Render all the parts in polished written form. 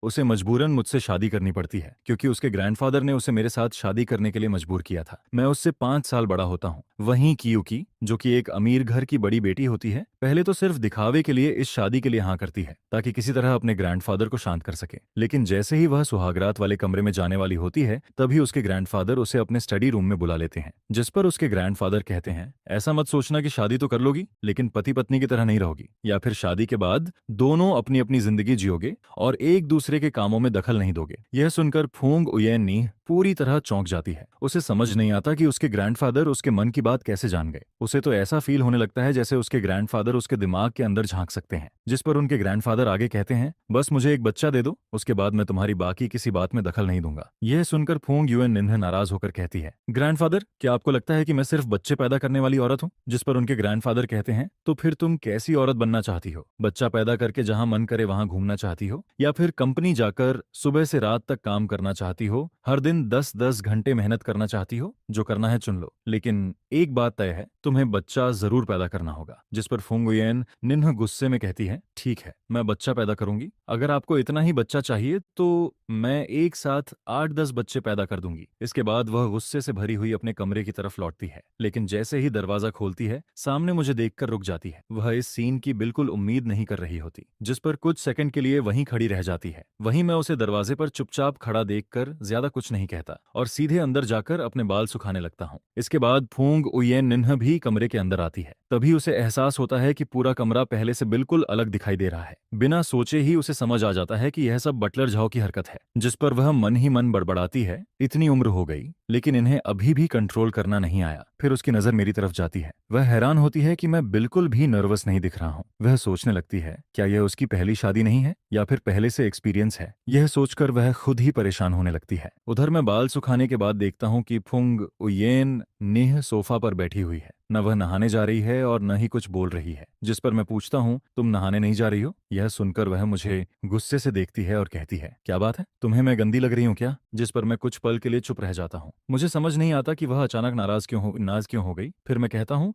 उसे मजबूरन मुझसे शादी करनी पड़ती है क्योंकि उसके ग्रैंडफादर ने उसे मेरे साथ शादी करने के लिए मजबूर किया था। मैं उससे 5 साल बड़ा होता हूँ। वहीं कियुकी, जो कि एक अमीर घर की बड़ी बेटी होती है, पहले तो सिर्फ दिखावे के लिए इस शादी के लिए हाँ करती है ताकि किसी तरह अपने ग्रैंडफादर को शांत कर सके। लेकिन जैसे ही वह सुहागरात वाले कमरे में जाने वाली होती है, तभी उसके ग्रैंडफादर उसे अपने स्टडी रूम में बुला लेते हैं, जिस पर उसके ग्रैंडफादर कहते हैं, ऐसा मत सोचना कि शादी तो कर लोगी लेकिन पति पत्नी की तरह नहीं रहोगी, या फिर शादी के बाद दोनों अपनी अपनी जिंदगी जियोगे और एक दूसरे के कामों में दखल नहीं दोगे। यह सुनकर फूंग उयेन नी पूरी तरह चौंक जाती है। उसे समझ नहीं आता कि उसके ग्रैंडफादर उसके मन की बात कैसे जान गए। उसे तो ऐसा फील होने लगता है जैसे उसके ग्रैंडफादर उसके दिमाग के अंदर झांक सकते हैं। जिस पर उनके ग्रैंडफादर आगे कहते हैं, बस मुझे एक बच्चा दे दो, उसके बाद मैं तुम्हारी बाकी किसी बात में दखल नहीं दूंगा। यह सुनकर फूंग युएन निन्ह नाराज होकर कहती है, ग्रैंडफादर, क्या आपको लगता है कि मैं सिर्फ बच्चे पैदा करने वाली औरत हूँ? जिस पर उनके ग्रैंडफादर कहते हैं, तो फिर तुम कैसी औरत बनना चाहती हो? बच्चा पैदा करके जहां मन करे वहां घूमना चाहती हो, या फिर कंपनी जाकर सुबह से रात तक काम करना चाहती हो, हर दिन 10-10 घंटे मेहनत करना चाहती हो? जो करना है चुन लो, लेकिन एक बात तय है, तुम्हें बच्चा जरूर पैदा करना होगा। जिस पर फुंग गुयेन निन्ह गुस्से में कहती है, ठीक है, मैं बच्चा पैदा करूंगी। अगर आपको इतना ही बच्चा चाहिए तो मैं एक साथ 8-10 बच्चे पैदा कर दूंगी। इसके बाद वह गुस्से से भरी हुई अपने कमरे की तरफ लौटती है, लेकिन जैसे ही दरवाजा खोलती है, सामने मुझे देखकर रुक जाती है। वह इस सीन की बिल्कुल उम्मीद नहीं कर रही होती, जिस पर कुछ सेकंड के लिए वहीं खड़ी रह जाती है। वहीं मैं उसे दरवाजे पर चुपचाप खड़ा देखकर ज्यादा कुछ नहीं कहता और सीधे अंदर जाकर अपने बाल सुखाने लगता हूँ। इसके बाद फूंग उयेन निन्ह भी कमरे के अंदर आती है। तभी उसे एहसास होता है कि पूरा कमरा पहले से बिल्कुल अलग दिखाई दे रहा है। बिना सोचे ही उसे समझ आ जाता है कि यह सब बटलर झाओ की हरकत है। जिस पर वह मन ही मन बड़बड़ाती है, इतनी उम्र हो गई लेकिन इन्हें अभी भी कंट्रोल करना नहीं आया। फिर उसकी नजर मेरी तरफ जाती है। वह हैरान होती है कि मैं बिल्कुल भी नर्वस नहीं दिख रहा हूँ। वह सोचने लगती है, क्या यह उसकी पहली शादी नहीं है या फिर पहले से एक्सपीरियंस है। यह सोचकर वह खुद ही परेशान होने लगती है। उधर मैं बाल सुखाने के बाद देखता हूँ कि फुंग उयेन नेह सोफा पर बैठी हुई है। न वह नहाने जा रही है और न ही कुछ बोल रही है। जिस पर मैं पूछता हूँ, तुम नहाने नहीं जा रही हो? यह सुनकर वह मुझे गुस्से से देखती है और कहती है, क्या बात है, तुम्हें मैं गंदी लग रही हूँ क्या? जिस पर मैं कुछ पल के लिए चुप रह जाता हूँ। मुझे समझ नहीं आता कि वह अचानक नाराज क्यों हो गई। फिर मैं कहता हूँ,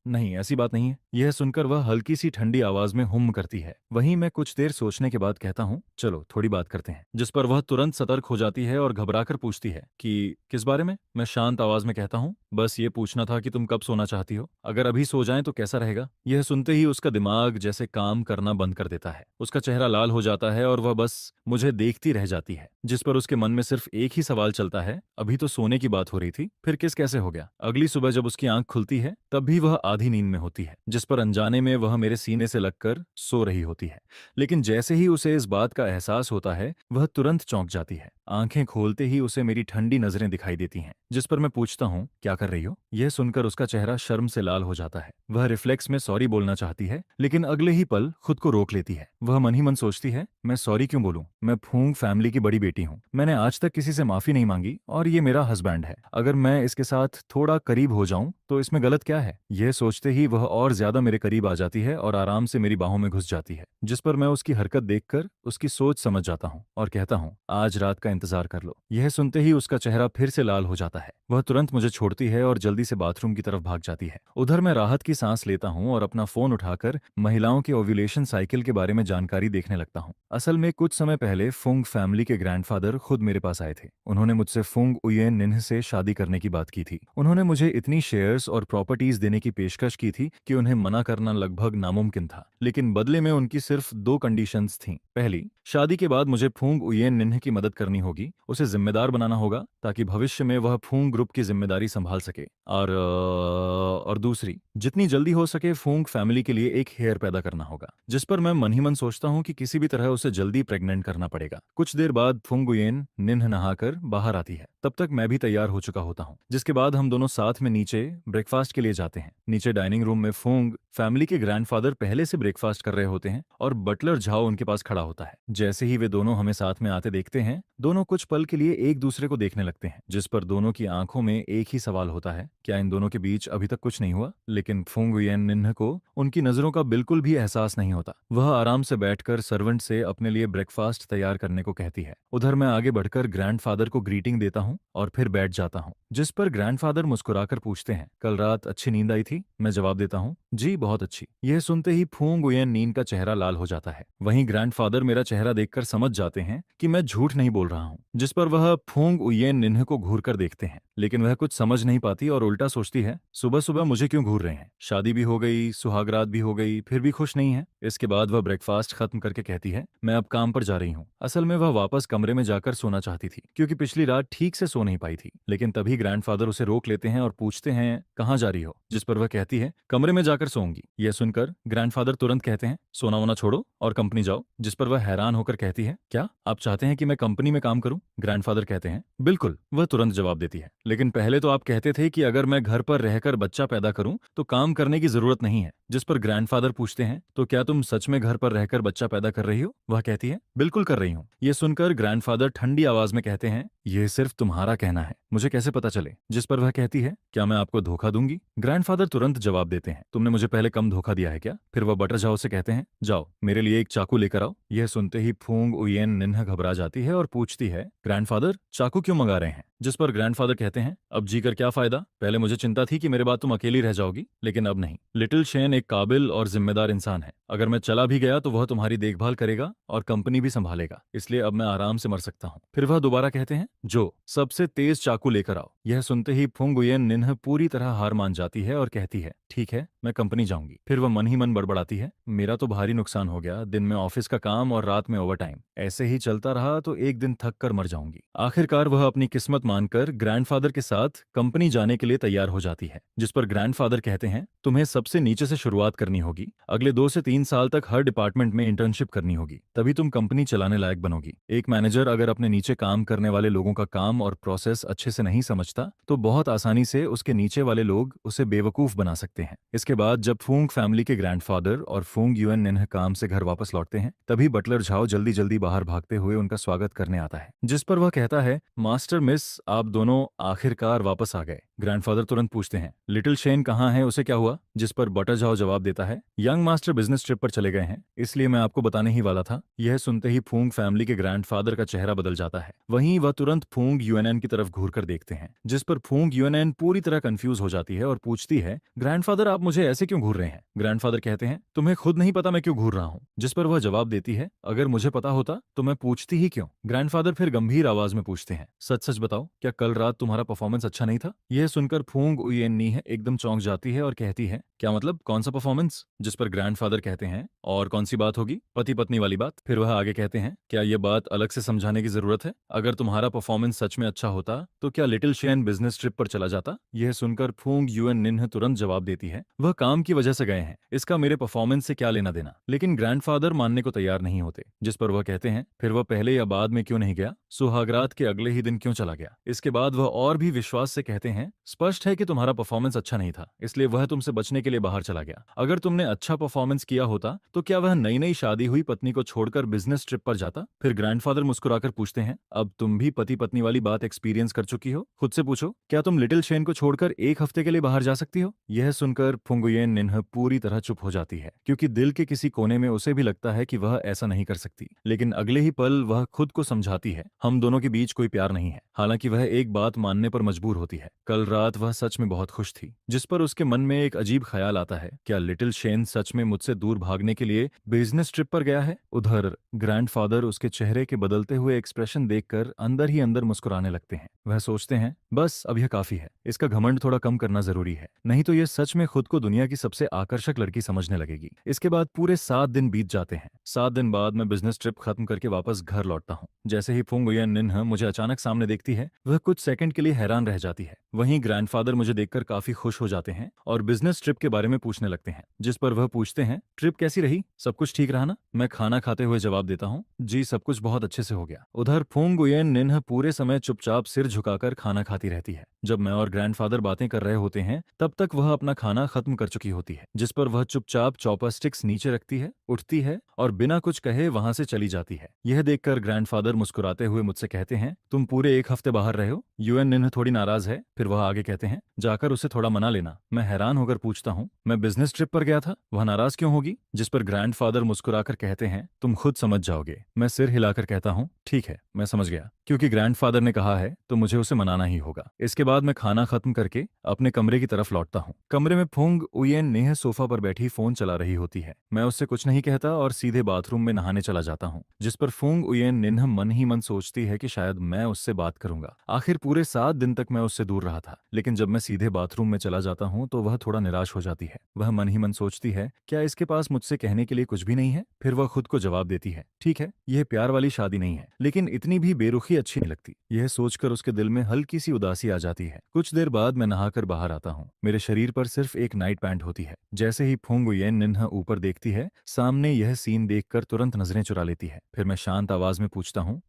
नहीं, ऐसी बात नहीं है। यह सुनकर वह हल्की सी ठंडी आवाज में हुम करती है। वहीं मैं कुछ देर सोचने के बाद कहता हूँ, चलो थोड़ी बात करते हैं। जिस पर वह तुरंत सतर्क हो जाती है और घबराकर पूछती है कि किस बारे में? मैं शांत आवाज में कहता हूँ, बस ये पूछना था कि तुम कब सोना चाहती हो? अगर अभी सो जाएं तो कैसा रहेगा? यह सुनते ही उसका दिमाग जैसे काम करना बंद कर देता है। उसका चेहरा लाल हो जाता है और वह बस मुझे देखती रह जाती है। जिस पर उसके मन में सिर्फ एक ही सवाल चलता है, अभी तो सोने की बात हो रही थी, फिर किस कैसे हो गया? अगली सुबह जब उसकी आंख खुलती है, तब भी वह आधी नींद में होती है। जिस पर अनजाने में वह मेरे सीने से लगकर सो रही होती है। लेकिन जैसे ही उसे इस बात का एहसास होता है, वह तुरंत चौंक जाती है। आंखें खोलते ही उसे मेरी ठंडी नजरें दिखाई देती हैं। जिस पर मैं पूछता हूँ, क्या कर रही हो? यह सुनकर उसका चेहरा शर्म से लाल हो जाता है। वह रिफ्लेक्स में सॉरी बोलना चाहती है, लेकिन अगले ही पल खुद को रोक लेती है। वह मन ही मन सोचती है, मैं सॉरी क्यों बोलूं? मैं फूंग फैमिली की बड़ी बेटी हूँ। मैंने आज तक किसी से माफी नहीं मांगी और ये मेरा हस्बैंड है। अगर मैं इसके साथ थोड़ा करीब हो जाऊं तो इसमें गलत क्या है? यह सोचते ही वह और ज्यादा मेरे करीब आ जाती है और आराम से मेरी बाहों में घुस जाती है। जिस पर मैं उसकी हरकत देखकर उसकी सोच समझ जाता हूँ और कहता हूँ, आज रात का इंतजार कर लो। यह सुनते ही उसका चेहरा फिर से लाल हो जाता है। वह तुरंत मुझे छोड़ती है और जल्दी से बाथरूम की तरफ भाग जाती है। उधर मैं राहत की सांस लेता हूँ और अपना फोन उठाकर महिलाओं के ओव्यूलेशन साइकिल के बारे में जानकारी देखने लगता हूँ। असल में कुछ समय पहले फुंग फैमिली के ग्रैंडफादर खुद मेरे पास आए थे। उन्होंने मुझसे फुंग उयेन निन्ह से शादी करने की बात की थी। उन्होंने मुझे इतनी शेयर्स और प्रॉपर्टीज देने की पेशकश की थी कि उन्हें मना करना लगभग नामुमकिन था। लेकिन बदले में उनकी सिर्फ 2 कंडीशंस थीं। पहली, शादी के बाद मुझे फुंग उयेन निन्ह की मदद करनी होगी, उसे जिम्मेदार बनाना होगा ताकि भविष्य में वह फुंग ग्रुप की जिम्मेदारी संभाल सके। और दूसरी, जितनी जल्दी हो सके फुंग फैमिली के लिए एक हेयर पैदा करना होगा। जिस पर मैं मन ही मन सोचता हूँ कि किसी भी तरह उसे जल्दी प्रेग्नेंट करना पड़ेगा। कुछ देर बाद फुंग उयेन निन्ह नहाकर बाहर आती है। तब तक मैं भी तैयार हो चुका होता हूँ। जिसके बाद हम दोनों साथ में नीचे ब्रेकफास्ट के लिए जाते हैं। नीचे डाइनिंग रूम में फुंग फैमिली के ग्रैंडफादर पहले से ब्रेकफास्ट कर रहे होते हैं और बटलर झाओ उनके पास खड़ा होता है। जैसे ही वे दोनों हमें साथ में आते देखते हैं, दोनों कुछ पल के लिए एक दूसरे को देखने लगते हैं। जिस पर दोनों की आंखों में एक ही सवाल होता है, क्या इन दोनों के बीच अभी तक कुछ नहीं हुआ? लेकिन फुंग उयेन निन्ह को उनकी नजरों का बिल्कुल भी एहसास नहीं होता। वह आराम से बैठकर सर्वेंट से अपने लिए ब्रेकफास्ट तैयार करने को कहती है। उधर मैं आगे बढ़कर ग्रैंडफादर को ग्रीटिंग देता हूँ और फिर बैठ जाता हूँ। जिस पर ग्रैंडफादर मुस्कुराकर पूछते हैं, कल रात अच्छी नींद आई थी? मैं जवाब देता हूँ, जी बहुत अच्छी। यह सुनते ही फूंग उयेन नीन का चेहरा लाल हो जाता है। वहीं ग्रैंडफादर मेरा चेहरा देखकर समझ जाते हैं कि मैं झूठ नहीं बोल रहा हूँ, जिस पर वह फूंग उयेन निन्ह को घूर कर देखते हैं। लेकिन वह कुछ समझ नहीं पाती और उल्टा सोचती है, सुबह सुबह मुझे क्यों घूर रहे हैं? शादी भी हो गई, सुहागरात भी हो गई, फिर भी खुश नहीं है। इसके बाद वह ब्रेकफास्ट खत्म करके कहती है, मैं अब काम पर जा रही हूँ। असल में वह वापस कमरे में जाकर सोना चाहती थी, क्योंकि पिछली रात ठीक से सो नहीं पाई थी। लेकिन तभी ग्रैंडफादर उसे रोक लेते हैं और पूछते हैं, कहाँ जा रही हो? जिस पर वह कहती है, कमरे में जाकर सोऊंगी। यह सुनकर ग्रैंडफादर तुरंत कहते हैं, सोना वोना छोड़ो और कंपनी जाओ। जिस पर वह हैरान होकर कहती है, क्या आप चाहते हैं कि मैं कंपनी में काम करूं? ग्रैंडफादर कहते हैं, बिल्कुल। वह तुरंत जवाब देती है, लेकिन पहले तो आप कहते थे कि अगर मैं घर पर रहकर बच्चा पैदा करूं तो काम करने की जरूरत नहीं है। जिस पर ग्रैंडफादर पूछते हैं, तो क्या तुम सच में घर पर रहकर बच्चा पैदा कर रही हो? वह कहती है, बिल्कुल कर रही हूँ। यह सुनकर ग्रैंडफादर ठंडी आवाज में कहते हैं, यह सिर्फ तुम्हारा कहना है, मुझे कैसे पता चले? जिस पर वह कहती है, क्या मैं आपको धोखा दूंगी? ग्रैंडफादर तुरंत जवाब देते हैं, तुमने मुझे पहले कम धोखा दिया है क्या? फिर वह बटर जाओ से कहते हैं, जाओ मेरे लिए एक चाकू लेकर आओ। यह सुनते ही फूंग उयेन निन्ह घबरा जाती है और पूछती है, ग्रैंडफादर चाकू क्यों मंगा रहे हैं? जिस पर ग्रैंडफादर कहते हैं, अब जीकर क्या फायदा? पहले मुझे चिंता थी कि मेरे बाद तुम अकेली रह जाओगी, लेकिन अब नहीं। लिटिल शेन एक काबिल और जिम्मेदार इंसान है। अगर मैं चला भी गया तो वह तुम्हारी देखभाल करेगा और कंपनी भी संभालेगा, इसलिए अब मैं आराम से मर सकता हूँ। फिर वह दोबारा कहते हैं, जो सबसे तेज चाकू लेकर आओ। यह सुनते ही फुंग उयेन निन्ह पूरी तरह हार मान जाती है और कहती है, ठीक है, मैं कंपनी जाऊंगी। फिर वह मन ही मन बड़बड़ाती है, मेरा तो भारी नुकसान हो गया, दिन में ऑफिस का काम और रात में ओवरटाइम। ऐसे ही चलता रहा तो एक दिन थक कर मर जाऊंगी। आखिरकार वह अपनी किस्मत मानकर ग्रैंडफादर के साथ कंपनी जाने के लिए तैयार हो जाती है। जिस पर ग्रैंडफादर कहते हैं, तुम्हें सबसे नीचे से शुरुआत करनी होगी। अगले 2 से 3 साल तक हर डिपार्टमेंट में इंटर्नशिप करनी होगी, तभी तुम कंपनी चलाने लायक बनोगी। एक मैनेजर अगर अपने नीचे काम करने वाले लोगों का काम और प्रोसेस अच्छे से नहीं समझता तो बहुत आसानी से उसके नीचे वाले लोग उसे बेवकूफ बना सकते हैं। इसके बाद जब फूंग फैमिली के ग्रैंडफादर और फूंग युएन निन्ह काम से घर वापस लौटते हैं, तभी बटलर झाओ जल्दी जल्दी बाहर भागते हुए उनका स्वागत करने आता है। जिस पर वह कहता है, मास्टर मिस, आप दोनों आखिरकार वापस आ गए। ग्रैंडफादर तुरंत पूछते हैं, लिटिल शेन कहाँ है, उसे क्या हुआ? जिस पर बटर झाओ जवाब देता है, यंग मास्टर बिजनेस ट्रिप पर चले गए हैं, इसलिए मैं आपको बताने ही वाला था। यह सुनते ही फूंग फैमिली के ग्रैंडफादर का चेहरा बदल जाता है। वहीं वह तुरंत फूंग यूएनएन की तरफ घूर कर देखते हैं, जिस पर फूंग यूएनएन पूरी तरह कंफ्यूज हो जाती है और पूछती है, ग्रैंडफादर आप मुझे ऐसे क्यों घूर रहे हैं? ग्रैंडफादर कहते हैं, तुम्हें खुद नहीं पता मैं क्यों घूर रहा हूँ? जिस पर वह जवाब देती है, अगर मुझे पता होता तो मैं पूछती ही क्यों? ग्रैंडफादर फिर गंभीर आवाज में पूछते हैं, सच सच बताओ, क्या कल रात तुम्हारा परफॉर्मेंस अच्छा नहीं था? यह सुनकर फूंग उयेन नीह एकदम चौंक जाती है और कहती है, क्या मतलब, कौन सा परफॉर्मेंस? जिस पर ग्रैंडफादर कहते हैं, और कौन सी बात होगी? पति पत्नी वाली बात। फिर वह आगे कहते हैं, क्या यह बात अलग से समझाने की जरूरत है? अगर तुम्हारा परफॉर्मेंस सच में अच्छा होता तो क्या लिटिल शेन बिजनेस ट्रिप पर चला जाता? यह सुनकर फूंग यूएन निन्ह तुरंत जवाब देती है, वह काम की वजह से गए हैं, इसका मेरे परफॉर्मेंस से क्या लेना देना? लेकिन ग्रैंडफादर मानने को तैयार नहीं होते। जिस पर वह कहते हैं, फिर वह पहले या बाद में क्यों नहीं गया? सुहागरात के अगले ही दिन क्यों चला गया? इसके बाद वह और भी विश्वास से कहते हैं, स्पष्ट है कि तुम्हारा परफॉर्मेंस अच्छा नहीं था, इसलिए वह तुमसे बचने के लिए बाहर चला गया। अगर तुमने अच्छा परफॉर्मेंस किया होता तो क्या वह नई नई शादी हुई पत्नी को छोड़कर बिजनेस ट्रिप पर जाता? फिर ग्रैंडफादर मुस्कुराकर पूछते हैं, अब तुम भी पति पत्नी वाली बात एक्सपीरियंस कर चुकी हो, खुद से पूछो, क्या तुम लिटिल शेन को छोड़कर 1 हफ्ते के लिए बाहर जा सकती हो? यह सुनकर फुंगुयेन निन्ह पूरी तरह चुप हो जाती है, क्योंकि दिल के किसी कोने में उसे भी लगता है कि वह ऐसा नहीं कर सकती। लेकिन अगले ही पल वह खुद को समझाती है, हम दोनों के बीच कोई प्यार नहीं है। हालांकि वह एक बात मानने पर मजबूर होती है, कल रात वह सच में बहुत खुश थी। जिस पर उसके मन में एक अजीब ख्याल आता है, क्या लिटिल शेन सच में मुझसे दूर भागने के लिए बिजनेस ट्रिप पर गया है? उधर ग्रैंडफादर उसके चेहरे के बदलते हुए एक्सप्रेशन देखकर अंदर ही अंदर मुस्कुराने लगते हैं। वह सोचते हैं, बस अब यह काफी है, इसका घमंड थोड़ा कम करना जरूरी है, नहीं तो यह सच में खुद को दुनिया की सबसे आकर्षक लड़की समझने लगेगी। इसके बाद पूरे 7 दिन बीत जाते हैं। 7 दिन बाद मैं बिजनेस ट्रिप खत्म करके वापस घर लौटता हूँ। जैसे ही फुंग उयेन निन्ह मुझे अचानक सामने देखती है, वह कुछ सेकंड के लिए हैरान रह जाती है। वहीं ग्रैंडफादर मुझे देखकर काफी खुश हो जाते हैं और बिजनेस ट्रिप के बारे में पूछने लगते हैं। जिस पर वह पूछते हैं, ट्रिप कैसी रही, सब कुछ ठीक रहा ना? मैं खाना खाते हुए जवाब देता हूँ, जी सब कुछ बहुत अच्छे से हो गया। उधर फुंग उयेन निन्ह पूरे समय चुपचाप सिर झुकाकर खाना खाती रहती है। जब मैं और ग्रैंडफादर बातें कर रहे होते हैं तब तक वह अपना खाना खत्म कर चुकी होती है। जिस पर वह चुपचाप चॉपस्टिक्स नीचे रखती है, उठती है और बिना कुछ कहे वहां से चली जाती है। यह देखकर ग्रैंडफादर मुस्कुराते हुए मुझसे कहते हैं, तुम पूरे 1 हफ्ते बाहर रहे हो? यूएन निन्ह थोड़ी नाराज है। फिर वह आगे कहते हैं, जाकर उसे थोड़ा मना लेना। मैं हैरान होकर पूछता हूँ, मैं बिजनेस ट्रिप पर गया था, वह नाराज क्यों होगी? जिस पर ग्रैंडफादर मुस्कुराकर कहते हैं, तुम खुद समझ जाओगे। मैं सिर हिलाकर कहता हूँ, ठीक है, मैं समझ गया। क्योंकि ग्रैंडफादर ने कहा है तो मुझे उसे मनाना ही होगा। इसके बाद मैं खाना खत्म करके अपने कमरे की तरफ लौटता हूँ। कमरे में फुंग उयेन नेह सोफा पर बैठी फोन चला रही होती है। मैं उससे कुछ नहीं कहता और सीधे बाथरूम में नहाने चला जाता हूँ, जिस पर फुंग उयेन निन्ह मन ही मन सोचती है कि शायद मैं उससे बात करूंगा। आखिर पूरे 7 दिन तक मैं उससे दूर रहा था, लेकिन जब मैं सीधे बाथरूम में चला जाता हूँ तो वह थोड़ा निराश हो जाती है। वह मन ही मन सोचती है, क्या इसके पास मुझसे कहने के लिए कुछ भी नहीं है? फिर वह खुद को जवाब देती है, ठीक है, यह प्यार वाली शादी नहीं है, लेकिन इतनी भी बेरुखी अच्छी नहीं लगती। यह सोचकर उसके दिल में हल्की सी उदासी आ जाती है। कुछ देर बाद मैं नहाकर बाहर आता हूँ। मेरे शरीर पर सिर्फ एक नाइट पैंट होती है। जैसे ही फुंग उयेन निन्ह ऊपर देखती है, सामने यह सीन देखकर तुरंत नजरें चुरा लेती है। फिर मैं शांत आवाज में पूछता हूँ,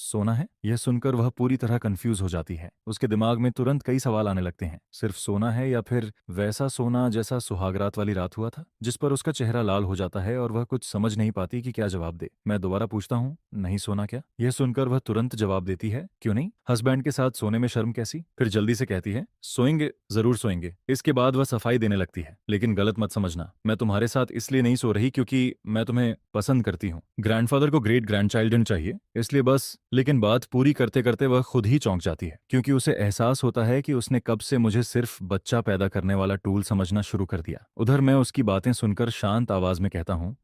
सोना है? यह सुनकर वह पूरी तरह कंफ्यूज हो जाती है। उसके दिमाग में तुरंत कई सवाल आने लगते हैं। सिर्फ सोना है या फिर वैसा सोना जैसा सुहागरात वाली रात हुआ था? जिस पर उसका चेहरा लाल हो जाता है और वह कुछ समझ नहीं पाती कि क्या जवाब दे। मैं दोबारा पूछता हूँ, नहीं सोना क्या? यह सुनकर वह तुरंत जवाब देती है, क्यों नहीं, हस्बैंड के साथ सोने में शर्म कैसी? फिर जल्दी से कहती है, सोएंगे, जरूर सोएंगे। इसके बाद वह सफाई देने लगती है, लेकिन गलत मत समझना, मैं तुम्हारे साथ इसलिए नहीं सो रही क्योंकि मैं तुम्हें पसंद करती हूँ। ग्रैंडफादर को ग्रेट ग्रैंडचाइल्ड चाहिए, इसलिए बस। लेकिन बात पूरी करते करते वह खुद ही चौंक जाती है, क्योंकि उसे एहसास होता है कि उसने कब से मुझे सिर्फ बच्चा पैदा करने वाला टूल समझना शुरू कर दिया। उधर मैं उसकी बातें सुनकर शांत आवाज में कहता हूँ,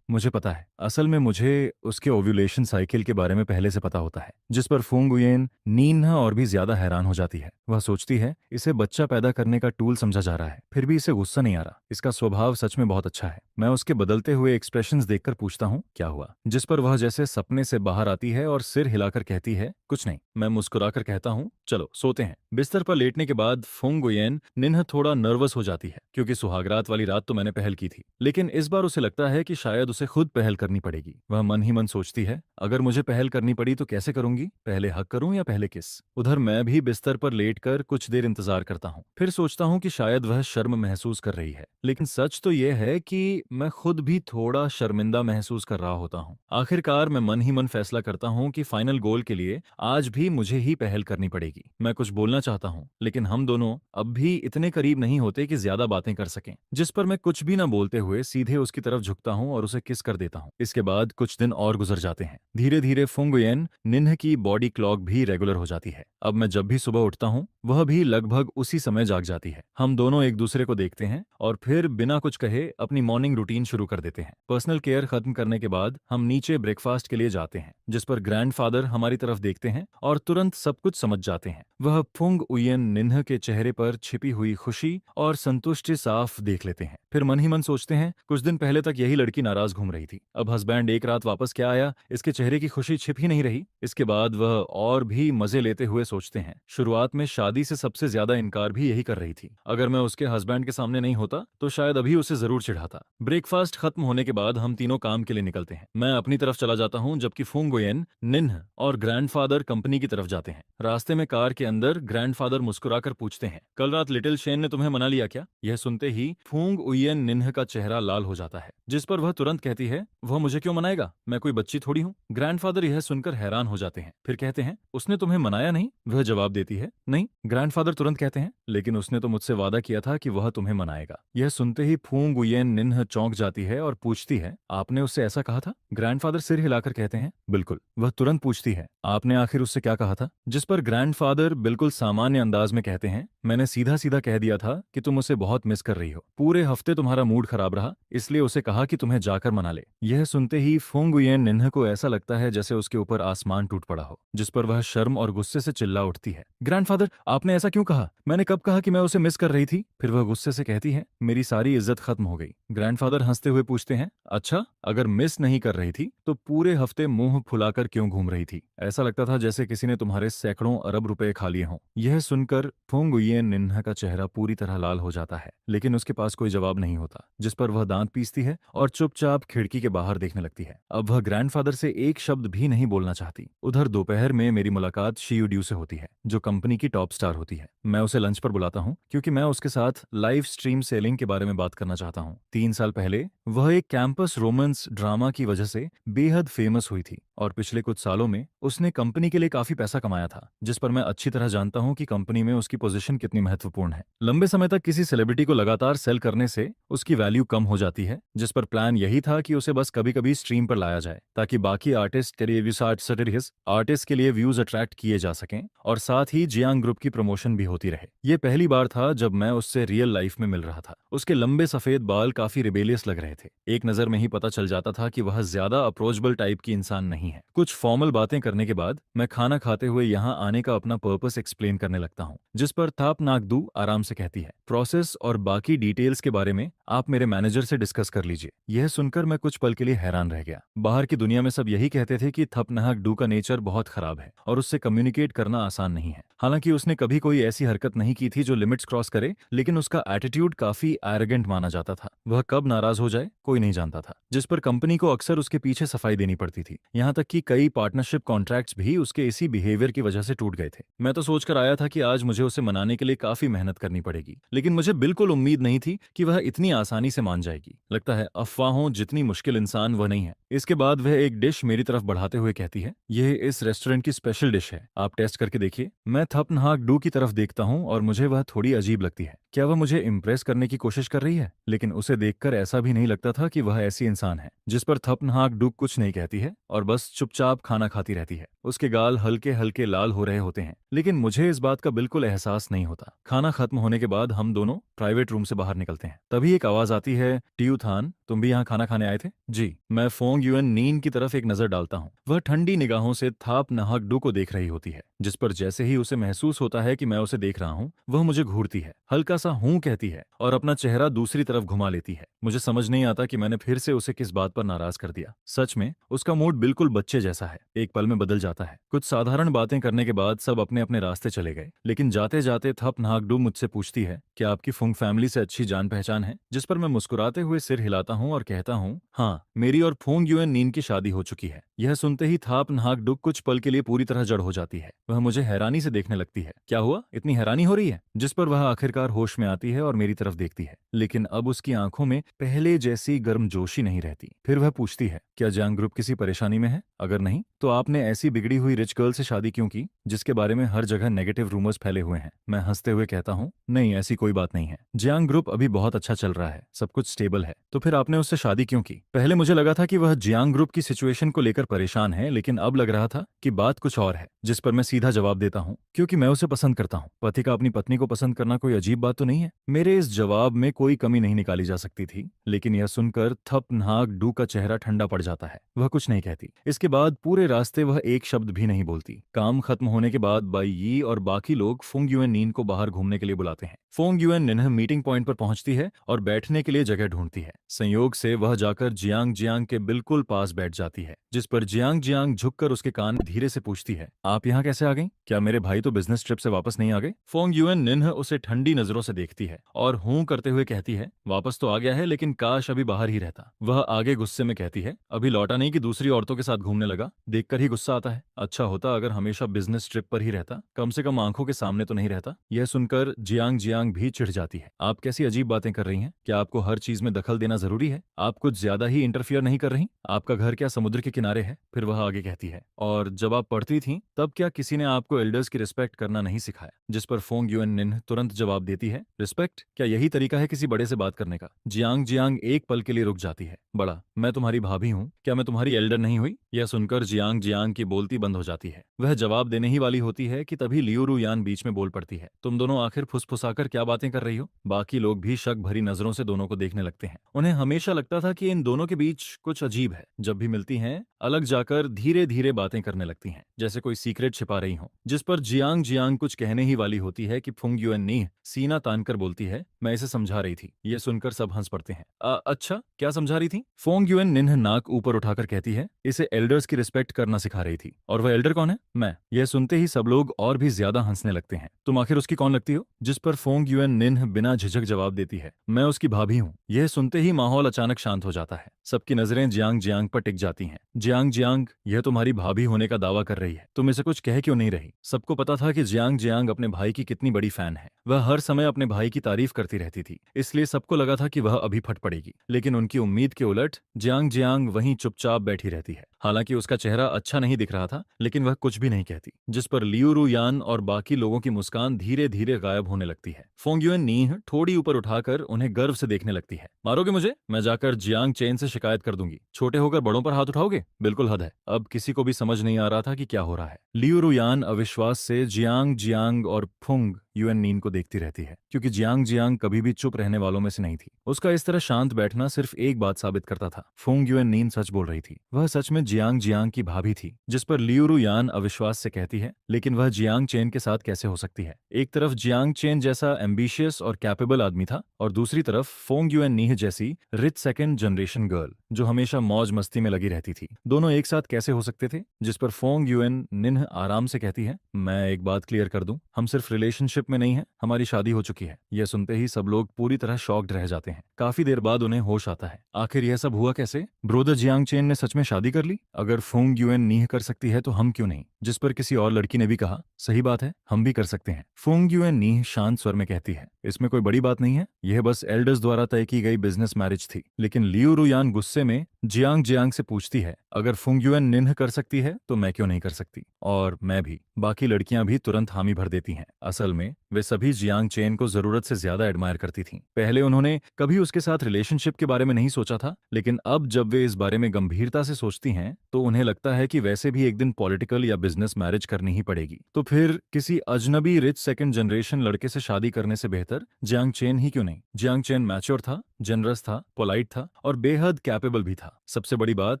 मुझे पता है। असल में मुझे उसके ओव्यूलेशन साइकिल के बारे में पहले से पता होता है। जिस पर फुंग उयेन नीन्हा और भी ज्यादा हैरान हो जाती है। वह सोचती है, इसे बच्चा पैदा करने का टूल समझा जा रहा है, फिर भी इसे गुस्सा नहीं आ रहा। इसका स्वभाव सच में बहुत अच्छा है। मैं उसके बदलते हुए एक्सप्रेशंस देखकर पूछता हूँ, क्या हुआ? जिस पर वह जैसे सपने से बाहर आती है और सिर हिलाकर कहती है, कुछ नहीं। मैं मुस्कुराकर कहता हूँ, चलो सोते हैं। बिस्तर पर लेटने के बाद फुंग उयेन निन्ह थोड़ा नर्वस हो जाती है, क्योंकि सुहागरात वाली रात तो मैंने पहल की थी, लेकिन इस बार उसे लगता है कि शायद उसे खुद पहल करनी पड़ेगी। वह मन ही मन सोचती है, अगर मुझे पहल करनी पड़ी तो कैसे करूंगी? पहले हक करूं या पहले किस? उधर मैं भी बिस्तर पर लेटकर कुछ देर इंतजार करता हूँ। फिर सोचता हूँ कि शायद वह शर्म महसूस कर रही है, लेकिन सच तो यह है कि मैं खुद भी थोड़ा शर्मिंदा महसूस कर रहा होता हूँ। आखिरकार मैं मन ही मन फैसला करता हूँ कि फाइनल गोल के लिए आज भी मुझे ही पहल करनी पड़ेगी। मैं कुछ बोलना चाहता हूँ, लेकिन हम दोनों अब भी इतने करीब नहीं होते कि ज्यादा बातें कर सकें। जिस पर मैं कुछ भी न बोलते हुए सीधे उसकी तरफ झुकता हूँ और उसे किस कर देता हूँ। इसके बाद कुछ दिन और गुजर जाते हैं। धीरे धीरे फुंग उयेन निन्ह की बॉडी क्लॉक भी रेगुलर हो जाती है। अब मैं जब भी सुबह उठता हूँ, वह भी लगभग उसी समय जाग जाती है। हम दोनों एक दूसरे को देखते हैं और फिर बिना कुछ कहे अपनी मॉर्निंग रूटीन शुरू कर देते हैं। पर्सनल केयर खत्म करने के बाद हम नीचे ब्रेकफास्ट के लिए जाते हैं, जिस पर ग्रैंडफादर हमारी तरफ देखते हैं और तुरंत सब कुछ समझ जाते हैं। वह फुंग उयेन निन्ह के चेहरे पर छिपी हुई खुशी और संतुष्टि साफ देख लेते हैं। फिर मन ही मन सोचते हैं, कुछ दिन पहले तक यही लड़की नाराज घूम रही थी, अब हस्बैंड एक रात वापस क्या आया, इसके चेहरे की खुशी छिप ही नहीं रही। इसके बाद वह और भी मजे लेते हुए सोचते हैं, शुरुआत में शादी से सबसे ज्यादा इनकार भी यही कर रही थी। अगर मैं उसके हस्बैंड के सामने नहीं होता तो शायद अभी उसे जरूर चिढ़ाता। ब्रेकफास्ट खत्म होने के बाद हम तीनों काम के लिए निकलते हैं। मैं अपनी तरफ चला जाता हूँ, जबकि फुंग उयेन निन्ह और ग्रैंडफादर कंपनी की तरफ जाते हैं। रास्ते में कार के अंदर ग्रैंडफादर मुस्कुराकर पूछते हैं, कल रात लिटिल शेन ने तुम्हें मना लिया क्या? यह सुनते ही फुंग उयेन निन्ह का चेहरा लाल हो जाता है, जिस पर वह तुरंत कहती है, वह मुझे क्यों मनाएगा, मैं कोई बच्ची थोड़ी हूँ। ग्रैंडफादर यह सुनकर हैरान हो जाते हैं, फिर कहते हैं, उसने तुम्हें मनाया नहीं? वह जवाब देती है, नहीं। ग्रैंडफादर तुरंत कहते हैं, लेकिन उसने तो मुझसे वादा किया था कि वह तुम्हें मनाएगा। यह सुनते ही फुंग उयेन निन्ह चौंक जाती है और पूछती है, आपने उससे ऐसा कहा था? ग्रैंडफादर सिर हिलाकर कहते हैं, बिल्कुल। वह तुरंत पूछती है, आपने आखिर उससे क्या कहा था? जिस पर ग्रैंडफादर बिल्कुल सामान्य अंदाज में कहते हैं, मैंने सीधा सीधा कह दिया था कि तुम उसे बहुत मिस कर रही हो, पूरे हफ्ते तुम्हारा मूड खराब रहा, इसलिए उसे कहा कि तुम्हें जाकर मना ले। यह सुनते ही फुंग उयेन निन्ह को ऐसा लगता है जैसे उसके ऊपर आसमान टूट पड़ा हो, जिस पर वह शर्म और गुस्से से चिल्ला उठती है, ग्रैंडफादर आपने ऐसा क्यों कहा? मैंने कब कहा कि मैं उसे मिस कर रही थी? फिर वह गुस्से से कहती है, मेरी सारी इज्जत खत्म हो गई। ग्रैंडफादर हंसते हुए पूछते हैं, अच्छा, अगर मिस नहीं कर रही थी तो पूरे हफ्ते मुंह फुलाकर क्यों घूम रही थी? ऐसा लगता था जैसे किसी ने तुम्हारे सैकड़ों अरब रुपए खा लिए हों। यह सुनकर फुंग उयेन निन्ह का चेहरा पूरी तरह लाल हो जाता है, लेकिन उसके पास कोई जवाब नहीं होता, जिस पर वह दांत पीसती है और चुपचाप खिड़की के बाहर देखने लगती है। अब वह ग्रैंडफादर से एक शब्द भी नहीं बोलना चाहती। उधर दोपहर में मेरी मुलाकात शियू ड्यू से होती है, जो कंपनी की टॉप स्टार होती है। मैं उसे लंच पर बुलाता हूँ, क्योंकि मैं उसके साथ लाइव स्ट्रीम सेलिंग के बारे में बात करना चाहता हूँ। 3 साल पहले वह एक कैंपस रोमांस ड्रामा की वजह से बेहद फेमस हुई थी और पिछले कुछ सालों में उसने कंपनी के लिए काफी पैसा कमाया था, जिस पर मैं अच्छी तरह जानता हूँ कि कंपनी में उसकी पोजीशन कितनी महत्वपूर्ण है। लंबे समय तक किसी सेलिब्रिटी को लगातार सेल करने से उसकी वैल्यू कम हो जाती है, जिस पर प्लान यही था कि उसे बस कभी कभी स्ट्रीम पर लाया जाए ताकि बाकी आर्टिस्ट के लिए व्यूज अट्रैक्ट किए जा सकें और साथ ही जियांग ग्रुप की प्रमोशन भी होती रहे। ये पहली बार था जब मैं उससे रियल लाइफ में मिल रहा था। उसके लंबे सफेद बाल काफी रिबेलियस लग रहे थे। एक नजर में ही पता चल जाता था कि वह ज्यादा अप्रोचेबल टाइप की इंसान नहीं है। कुछ फॉर्मल बातें करने के बाद मैं खाना खाते हुए यहाँ आने का अपना पर्पस एक्सप्लेन करने लगता हूँ, जिस पर थाप नागदू आराम से कहती है, प्रोसेस और बाकी डिटेल्स के बारे में आप मेरे मैनेजर से डिस्कस कर लीजिए। यह सुनकर मैं कुछ पल के लिए हैरान रह गया। बाहर की दुनिया में सब यही कहते थे कि थपनाहक डू का नेचर बहुत खराब है और उससे कम्युनिकेट करना आसान नहीं है। हालांकि उसने कभी कोई ऐसी हरकत नहीं की थी जो लिमिट्स क्रॉस करे, लेकिन उसका एटीट्यूड काफी एरोगेंट माना जाता था। वह कब नाराज हो जाए कोई नहीं जानता था, जिस पर कंपनी को अक्सर उसके पीछे सफाई देनी पड़ती थी। यहाँ तक कि कई पार्टनरशिप कॉन्ट्रैक्ट्स भी उसके इसी बिहेवियर की वजह से टूट गए थे। मैं तो सोचकर आया था कि आज मुझे उसे मनाने के लिए काफी मेहनत करनी पड़ेगी, लेकिन मुझे बिल्कुल उम्मीद नहीं थी कि वह इतनी आसानी से मान जाएगी। लगता है अफवाहों जितनी मुश्किल इंसान वह नहीं है। इसके बाद वह एक डिश मेरी तरफ बढ़ाते हुए कहती है, यह इस रेस्टोरेंट की स्पेशल डिश है, आप टेस्ट करके देखिए। मैं थपनाहक डू की तरफ देखता हूँ और मुझे वह थोड़ी अजीब लगती है। क्या वह मुझे इम्प्रेस करने की कोशिश कर रही है? लेकिन उसे देखकर ऐसा भी नहीं लगता था कि वह ऐसी इंसान है। जिस पर थपनाहक डू कुछ नहीं कहती है और बस चुपचाप खाना खाती रहती है। उसके गाल हल्के हल्के लाल हो रहे होते हैं, लेकिन मुझे इस बात का बिल्कुल एहसास नहीं होता। खाना खत्म होने के बाद हम दोनों प्राइवेट रूम से बाहर निकलते हैं। तभी एक आवाज आती है, टियू थान, तुम भी यहाँ खाना खाने आए थे? जी। मैं फोंग युएन नीन की तरफ एक नजर डालता हूँ। वह ठंडी निगाहों से थाप नाहक डू को देख रही होती है, जिस पर जैसे ही उसे महसूस होता है कि मैं उसे देख रहा हूँ, वह मुझे घूरती है, हल्का सा हूं कहती है और अपना चेहरा दूसरी तरफ घुमा लेती है। मुझे समझ नहीं आता कि मैंने फिर से उसे किस बात पर नाराज कर दिया। सच में उसका मूड बिल्कुल बच्चे जैसा है, एक पल में बदल जाता है। कुछ साधारण बातें करने के बाद सब अपने अपने रास्ते चले गए, लेकिन जाते जाते थप नागडू मुझसे पूछती है, क्या आपकी फुंग फैमिली से अच्छी जान पहचान है? जिस पर मैं मुस्कुराते हुए सिर हिलाता हूँ और कहता हूँ, हाँ, मेरी और फुंग युएन नीन की शादी हो चुकी है। यह सुनते ही थाप नागडू कुछ पल के लिए पूरी तरह जड़ हो जाती है। वह मुझे हैरानी से देखने लगती है। क्या हुआ, इतनी हैरानी हो रही है? जिस पर वह आखिरकार होश में आती है और मेरी तरफ देखती है, लेकिन अब उसकी आंखों में पहले जैसी गर्मजोशी नहीं रहती। फिर वह पूछती है, क्या जियांग ग्रुप किसी परेशानी में है? अगर नहीं तो आपने ऐसी बिगड़ी हुई रिच गर्ल से शादी क्यों की, जिसके बारे में हर जगह नेगेटिव रूमर्स फैले हुए हैं? मैं हंसते हुए कहता हूँ, नहीं, ऐसी कोई बात नहीं है। जियांग ग्रुप अभी बहुत अच्छा चल रहा है, सब कुछ स्टेबल है। तो फिर आपने उससे शादी क्यों की? पहले मुझे लगा था कि वह जियांग ग्रुप की सिचुएशन को लेकर परेशान है, लेकिन अब लग रहा था कि बात कुछ और है। जिस पर मैं सीधा जवाब देता हूँ, क्योंकि मैं उसे पसंद करता हूँ। पति का अपनी पत्नी को पसंद करना कोई अजीब बात तो नहीं है। मेरे इस जवाब में कोई कमी नहीं निकाली जा सकती थी, लेकिन यह सुनकर थप नाग डू का चेहरा ठंडा पड़ जाता है। वह कुछ नहीं कहती। इसके बाद पूरे रास्ते वह एक शब्द भी नहीं बोलती। काम खत्म होने के बाद बाई यी और बाकी लोग फुंग युएन नीन को बाहर घूमने के लिए बुलाते हैं। Fung UN Ninh meeting point पर पहुंचती है और बैठने के लिए जगह ढूंढती है। संयोग से वह जाकर जियांग जियांग के बिल्कुल पास बैठ जाती है, जिस पर जियांग जियांग झुककर उसके कान धीरे से पूछती है, आप यहाँ कैसे आ गई? क्या मेरे भाई तो बिजनेस ट्रिप से वापस नहीं आ गए? फुंग युएन निन्ह उसे ठंडी नजरों से देखती है और हूं करते हुए कहती है, वापस तो आ गया है, लेकिन काश अभी बाहर ही रहता। वह आगे गुस्से में कहती है, अभी लौटा नहीं कि दूसरी औरतों के साथ घूमने लगा? देखकर ही गुस्सा आता है। अच्छा होता अगर हमेशा बिजनेस ट्रिप पर ही रहता, कम से कम आंखों के सामने तो नहीं रहता। यह सुनकर जियांग जियांग भी चिढ़ जाती है। आप कैसी अजीब बातें कर रही हैं? क्या आपको हर चीज में दखल देना जरूरी है? आप कुछ ज्यादा ही इंटरफियर नहीं कर रही? आपका घर क्या समुद्र के किनारे है? फिर वह आगे कहती है, और जब आप पढ़ती थी तब क्या किसी ने आपको एल्डर्स की रिस्पेक्ट करना नहीं सिखाया? जिस पर फोंग युएन निन्ह तुरंत जवाब देती है, रिस्पेक्ट? क्या यही तरीका है किसी बड़े से बात करने का? जियांग जियांग एक पल के लिए रुक जाती है। बड़ा, मैं तुम्हारी भाभी हूँ, क्या मैं तुम्हारी एल्डर नहीं हुई? यह सुनकर जियांग जियांग की बोलती बंद हो जाती है। वह जवाब देने ही वाली होती है कि तभी लियूरू यान बीच में बोल पड़ती है, तुम दोनों आखिर फुसफुसाकर क्या बातें कर रही हो? बाकी लोग भी शक भरी नजरों से दोनों को देखने लगते हैं। उन्हें हमेशा लगता था कि इन दोनों के बीच कुछ अजीब है। जब भी मिलती हैं, अलग जाकर धीरे धीरे बातें करने लगती हैं, जैसे कोई सीक्रेट छिपा रही हो। जिस पर जियांग जियांग कुछ कहने ही वाली होती है कि फुंग युएन नीह सीना तानकर बोलती है, मैं इसे समझा रही थी। यह सुनकर सब हंस पड़ते हैं। अच्छा, क्या समझा रही थी? फोंग युएन निन्ह नाक ऊपर उठाकर कहती है, इसे एल्डर्स की रिस्पेक्ट करना सिखा रही थी। और वह एल्डर कौन है? मैं। यह सुनते ही सब लोग और भी ज्यादा हंसने लगते हैं। तुम आखिर उसकी कौन लगती हो? जिस पर फोंग युएन निन्ह बिना झिझक जवाब देती है, मैं उसकी भाभी हूँ। यह सुनते ही माहौल अचानक शांत हो जाता है। सबकी नजरें जियांग जियांग पर टिक जाती हैं। जियांग जियांग, यह तुम्हारी भाभी होने का दावा कर रही है, तुम इसे कुछ कह क्यों नहीं रही? सबको पता था कि जियांग जियांग अपने भाई की कितनी बड़ी फैन है। वह हर समय अपने भाई की तारीफ करती रहती थी, इसलिए सबको लगा था कि वह अभी फट पड़ेगी। लेकिन उनकी उम्मीद के उलट जियांग जियांग वहीं चुपचाप बैठी रहती है। हालांकि उसका चेहरा अच्छा नहीं दिख रहा था, लेकिन वह कुछ भी नहीं कहती, जिस पर लियू रुयान और बाकी लोगों की मुस्कान धीरे धीरे गायब होने लगती है। फोंग युएन नीह थोड़ी ऊपर उठाकर उन्हें गर्व से देखने लगती है। मारोगे मुझे? मैं जाकर जियांग चेन से शिकायत कर दूंगी। छोटे होकर बड़ों पर हाथ उठाओगे? बिल्कुल हद है। अब किसी को भी समझ नहीं आ रहा था कि क्या हो रहा है। लियू रुयान अविश्वास से जियांग जियांग और फुंग युएन नीन को देखती रहती है, क्योंकि जियांग जियांग कभी भी चुप रहने वालों में से नहीं थी। उसका इस तरह शांत बैठना सिर्फ एक बात साबित करता था, फुंग युएन नीन सच बोल रही थी। वह सच में जियांग जियांग की भाभी थी। जिस पर लियू रुयान अविश्वास से कहती है, लेकिन वह जियांग चेन के साथ कैसे हो सकती है? एक तरफ जियांग चेन जैसा एम्बिशियस और कैपेबल आदमी था, और दूसरी तरफ फोंग युएन नीह जैसी रिच सेकंड जनरेशन गर्ल जो हमेशा मौज मस्ती में लगी रहती थी। दोनों एक साथ कैसे हो सकते थे? जिस पर फोंग युएन निन्ह आराम से कहती है, मैं एक बात क्लियर कर दूं, हम सिर्फ रिलेशनशिप में नहीं है, हमारी शादी हो चुकी है। यह सुनते ही सब लोग पूरी तरह शॉक्ड रह जाते हैं। काफी देर बाद उन्हें होश आता है। आखिर यह सब हुआ कैसे? ब्रोदर जियांग चेन ने सच में शादी कर ली? अगर फोंग युएन नीह कर सकती है तो हम क्यों नहीं? जिस पर किसी और लड़की ने भी कहा, सही बात है, हम भी कर सकते हैं। फोंग युएन नीह शांत स्वर में कहती है, इसमें कोई बड़ी बात नहीं है, यह बस एल्डर्स द्वारा तय की गई बिजनेस मैरिज थी। लेकिन लियू रुयान गुस्से में जियांग जियांग से पूछती है, अगर फुंग युएन निन्ह कर सकती है तो मैं क्यों नहीं कर सकती? और मैं भी। बाकी लड़कियां भी तुरंत हामी भर देती हैं। असल में वे सभी जियांग चेन को जरूरत से ज्यादा एडमायर करती थीं। पहले उन्होंने कभी उसके साथ रिलेशनशिप के बारे में नहीं सोचा था, लेकिन अब जब वे इस बारे में गंभीरता से सोचती हैं तो उन्हें लगता है कि वैसे भी एक दिन पॉलिटिकल या बिजनेस मैरिज करनी ही पड़ेगी। तो फिर किसी अजनबी रिच सेकंड जनरेशन लड़के से शादी करने से बेहतर जियांग चेन ही क्यों नहीं? जियांग चेन मैच्योर था, जनरस था, पोलाइट था और बेहद कैपेबल भी था। सबसे बड़ी बात,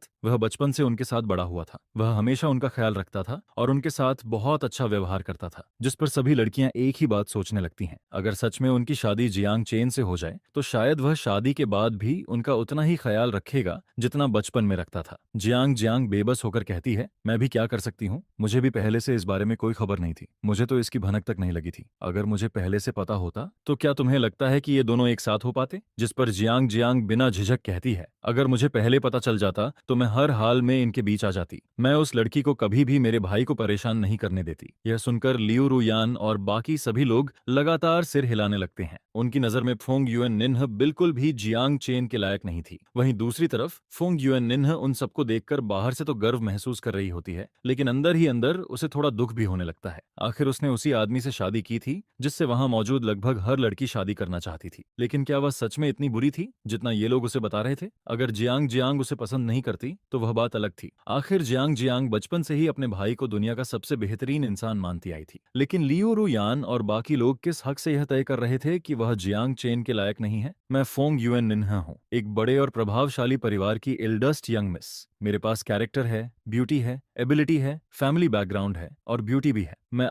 वह बचपन से उनके साथ बड़ा हुआ था। वह हमेशा उनका ख्याल रखता था और उनके साथ बहुत अच्छा व्यवहार करता था। जिस पर सभी लड़कियां एक ही बात सोचने लगती हैं, अगर सच में उनकी शादी जियांग चेन से हो जाए तो शायद वह शादी के बाद भी उनका उतना ही ख्याल रखेगा जितना बचपन में रखता था। जियांग जियांग बेबस होकर कहती है, मैं भी क्या कर सकती हूँ? मुझे भी पहले से इस बारे में कोई खबर नहीं थी। मुझे तो इसकी भनक तक नहीं लगी थी। अगर मुझे पहले से पता होता तो क्या तुम्हें लगता है कि ये दोनों एक साथ हो पाते? जिस पर जियांग जियांग बिना झिझक कहती है, अगर मुझे पहले पता चल जाता तो मैं हर हाल में इनके बीच आ जाती। मैं उस लड़की को कभी भी मेरे भाई को परेशान नहीं करने देती। यह सुनकर लियू रुयान और बाकी सभी लोग लगातार सिर हिलाने लगते हैं। उनकी नजर में फोंग युएन निन्ह बिल्कुल भी जियांग चेन के लायक नहीं थी। वहीं दूसरी तरफ फोंग युएन निन्ह उन सबको देखकर बाहर से तो गर्व महसूस कर रही होती है, लेकिन अंदर ही अंदर उसे थोड़ा दुख भी होने लगता है। आखिर उसने उसी आदमी से शादी की थी जिससे वहां मौजूद लगभग हर लड़की शादी करना चाहती थी। लेकिन क्या वह सच में इतनी बुरी थी जितना ये लोग उसे बता रहे थे? अगर जियांग जियांग उसे पसंद नहीं करती तो वह बात अलग थी। आखिर जियांग जियांग बचपन से ही अपने भाई को दुनिया का सबसे बेहतरीन इंसान मानती आई थी। लेकिन लियू रुयान और बाकी लोग किस हक से यह तय कर रहे थे कि वह जियांग चेन के लायक नहीं है? मैं फोंग युएन निन्ह हूँ, एक बड़े और प्रभावशाली परिवार की एल्डेस्ट यंग मिस। मेरे पास कैरेक्टर है, ब्यूटी है, एबिलिटी है, फैमिली बैकग्राउंड है और ब्यूटी भी है। मैं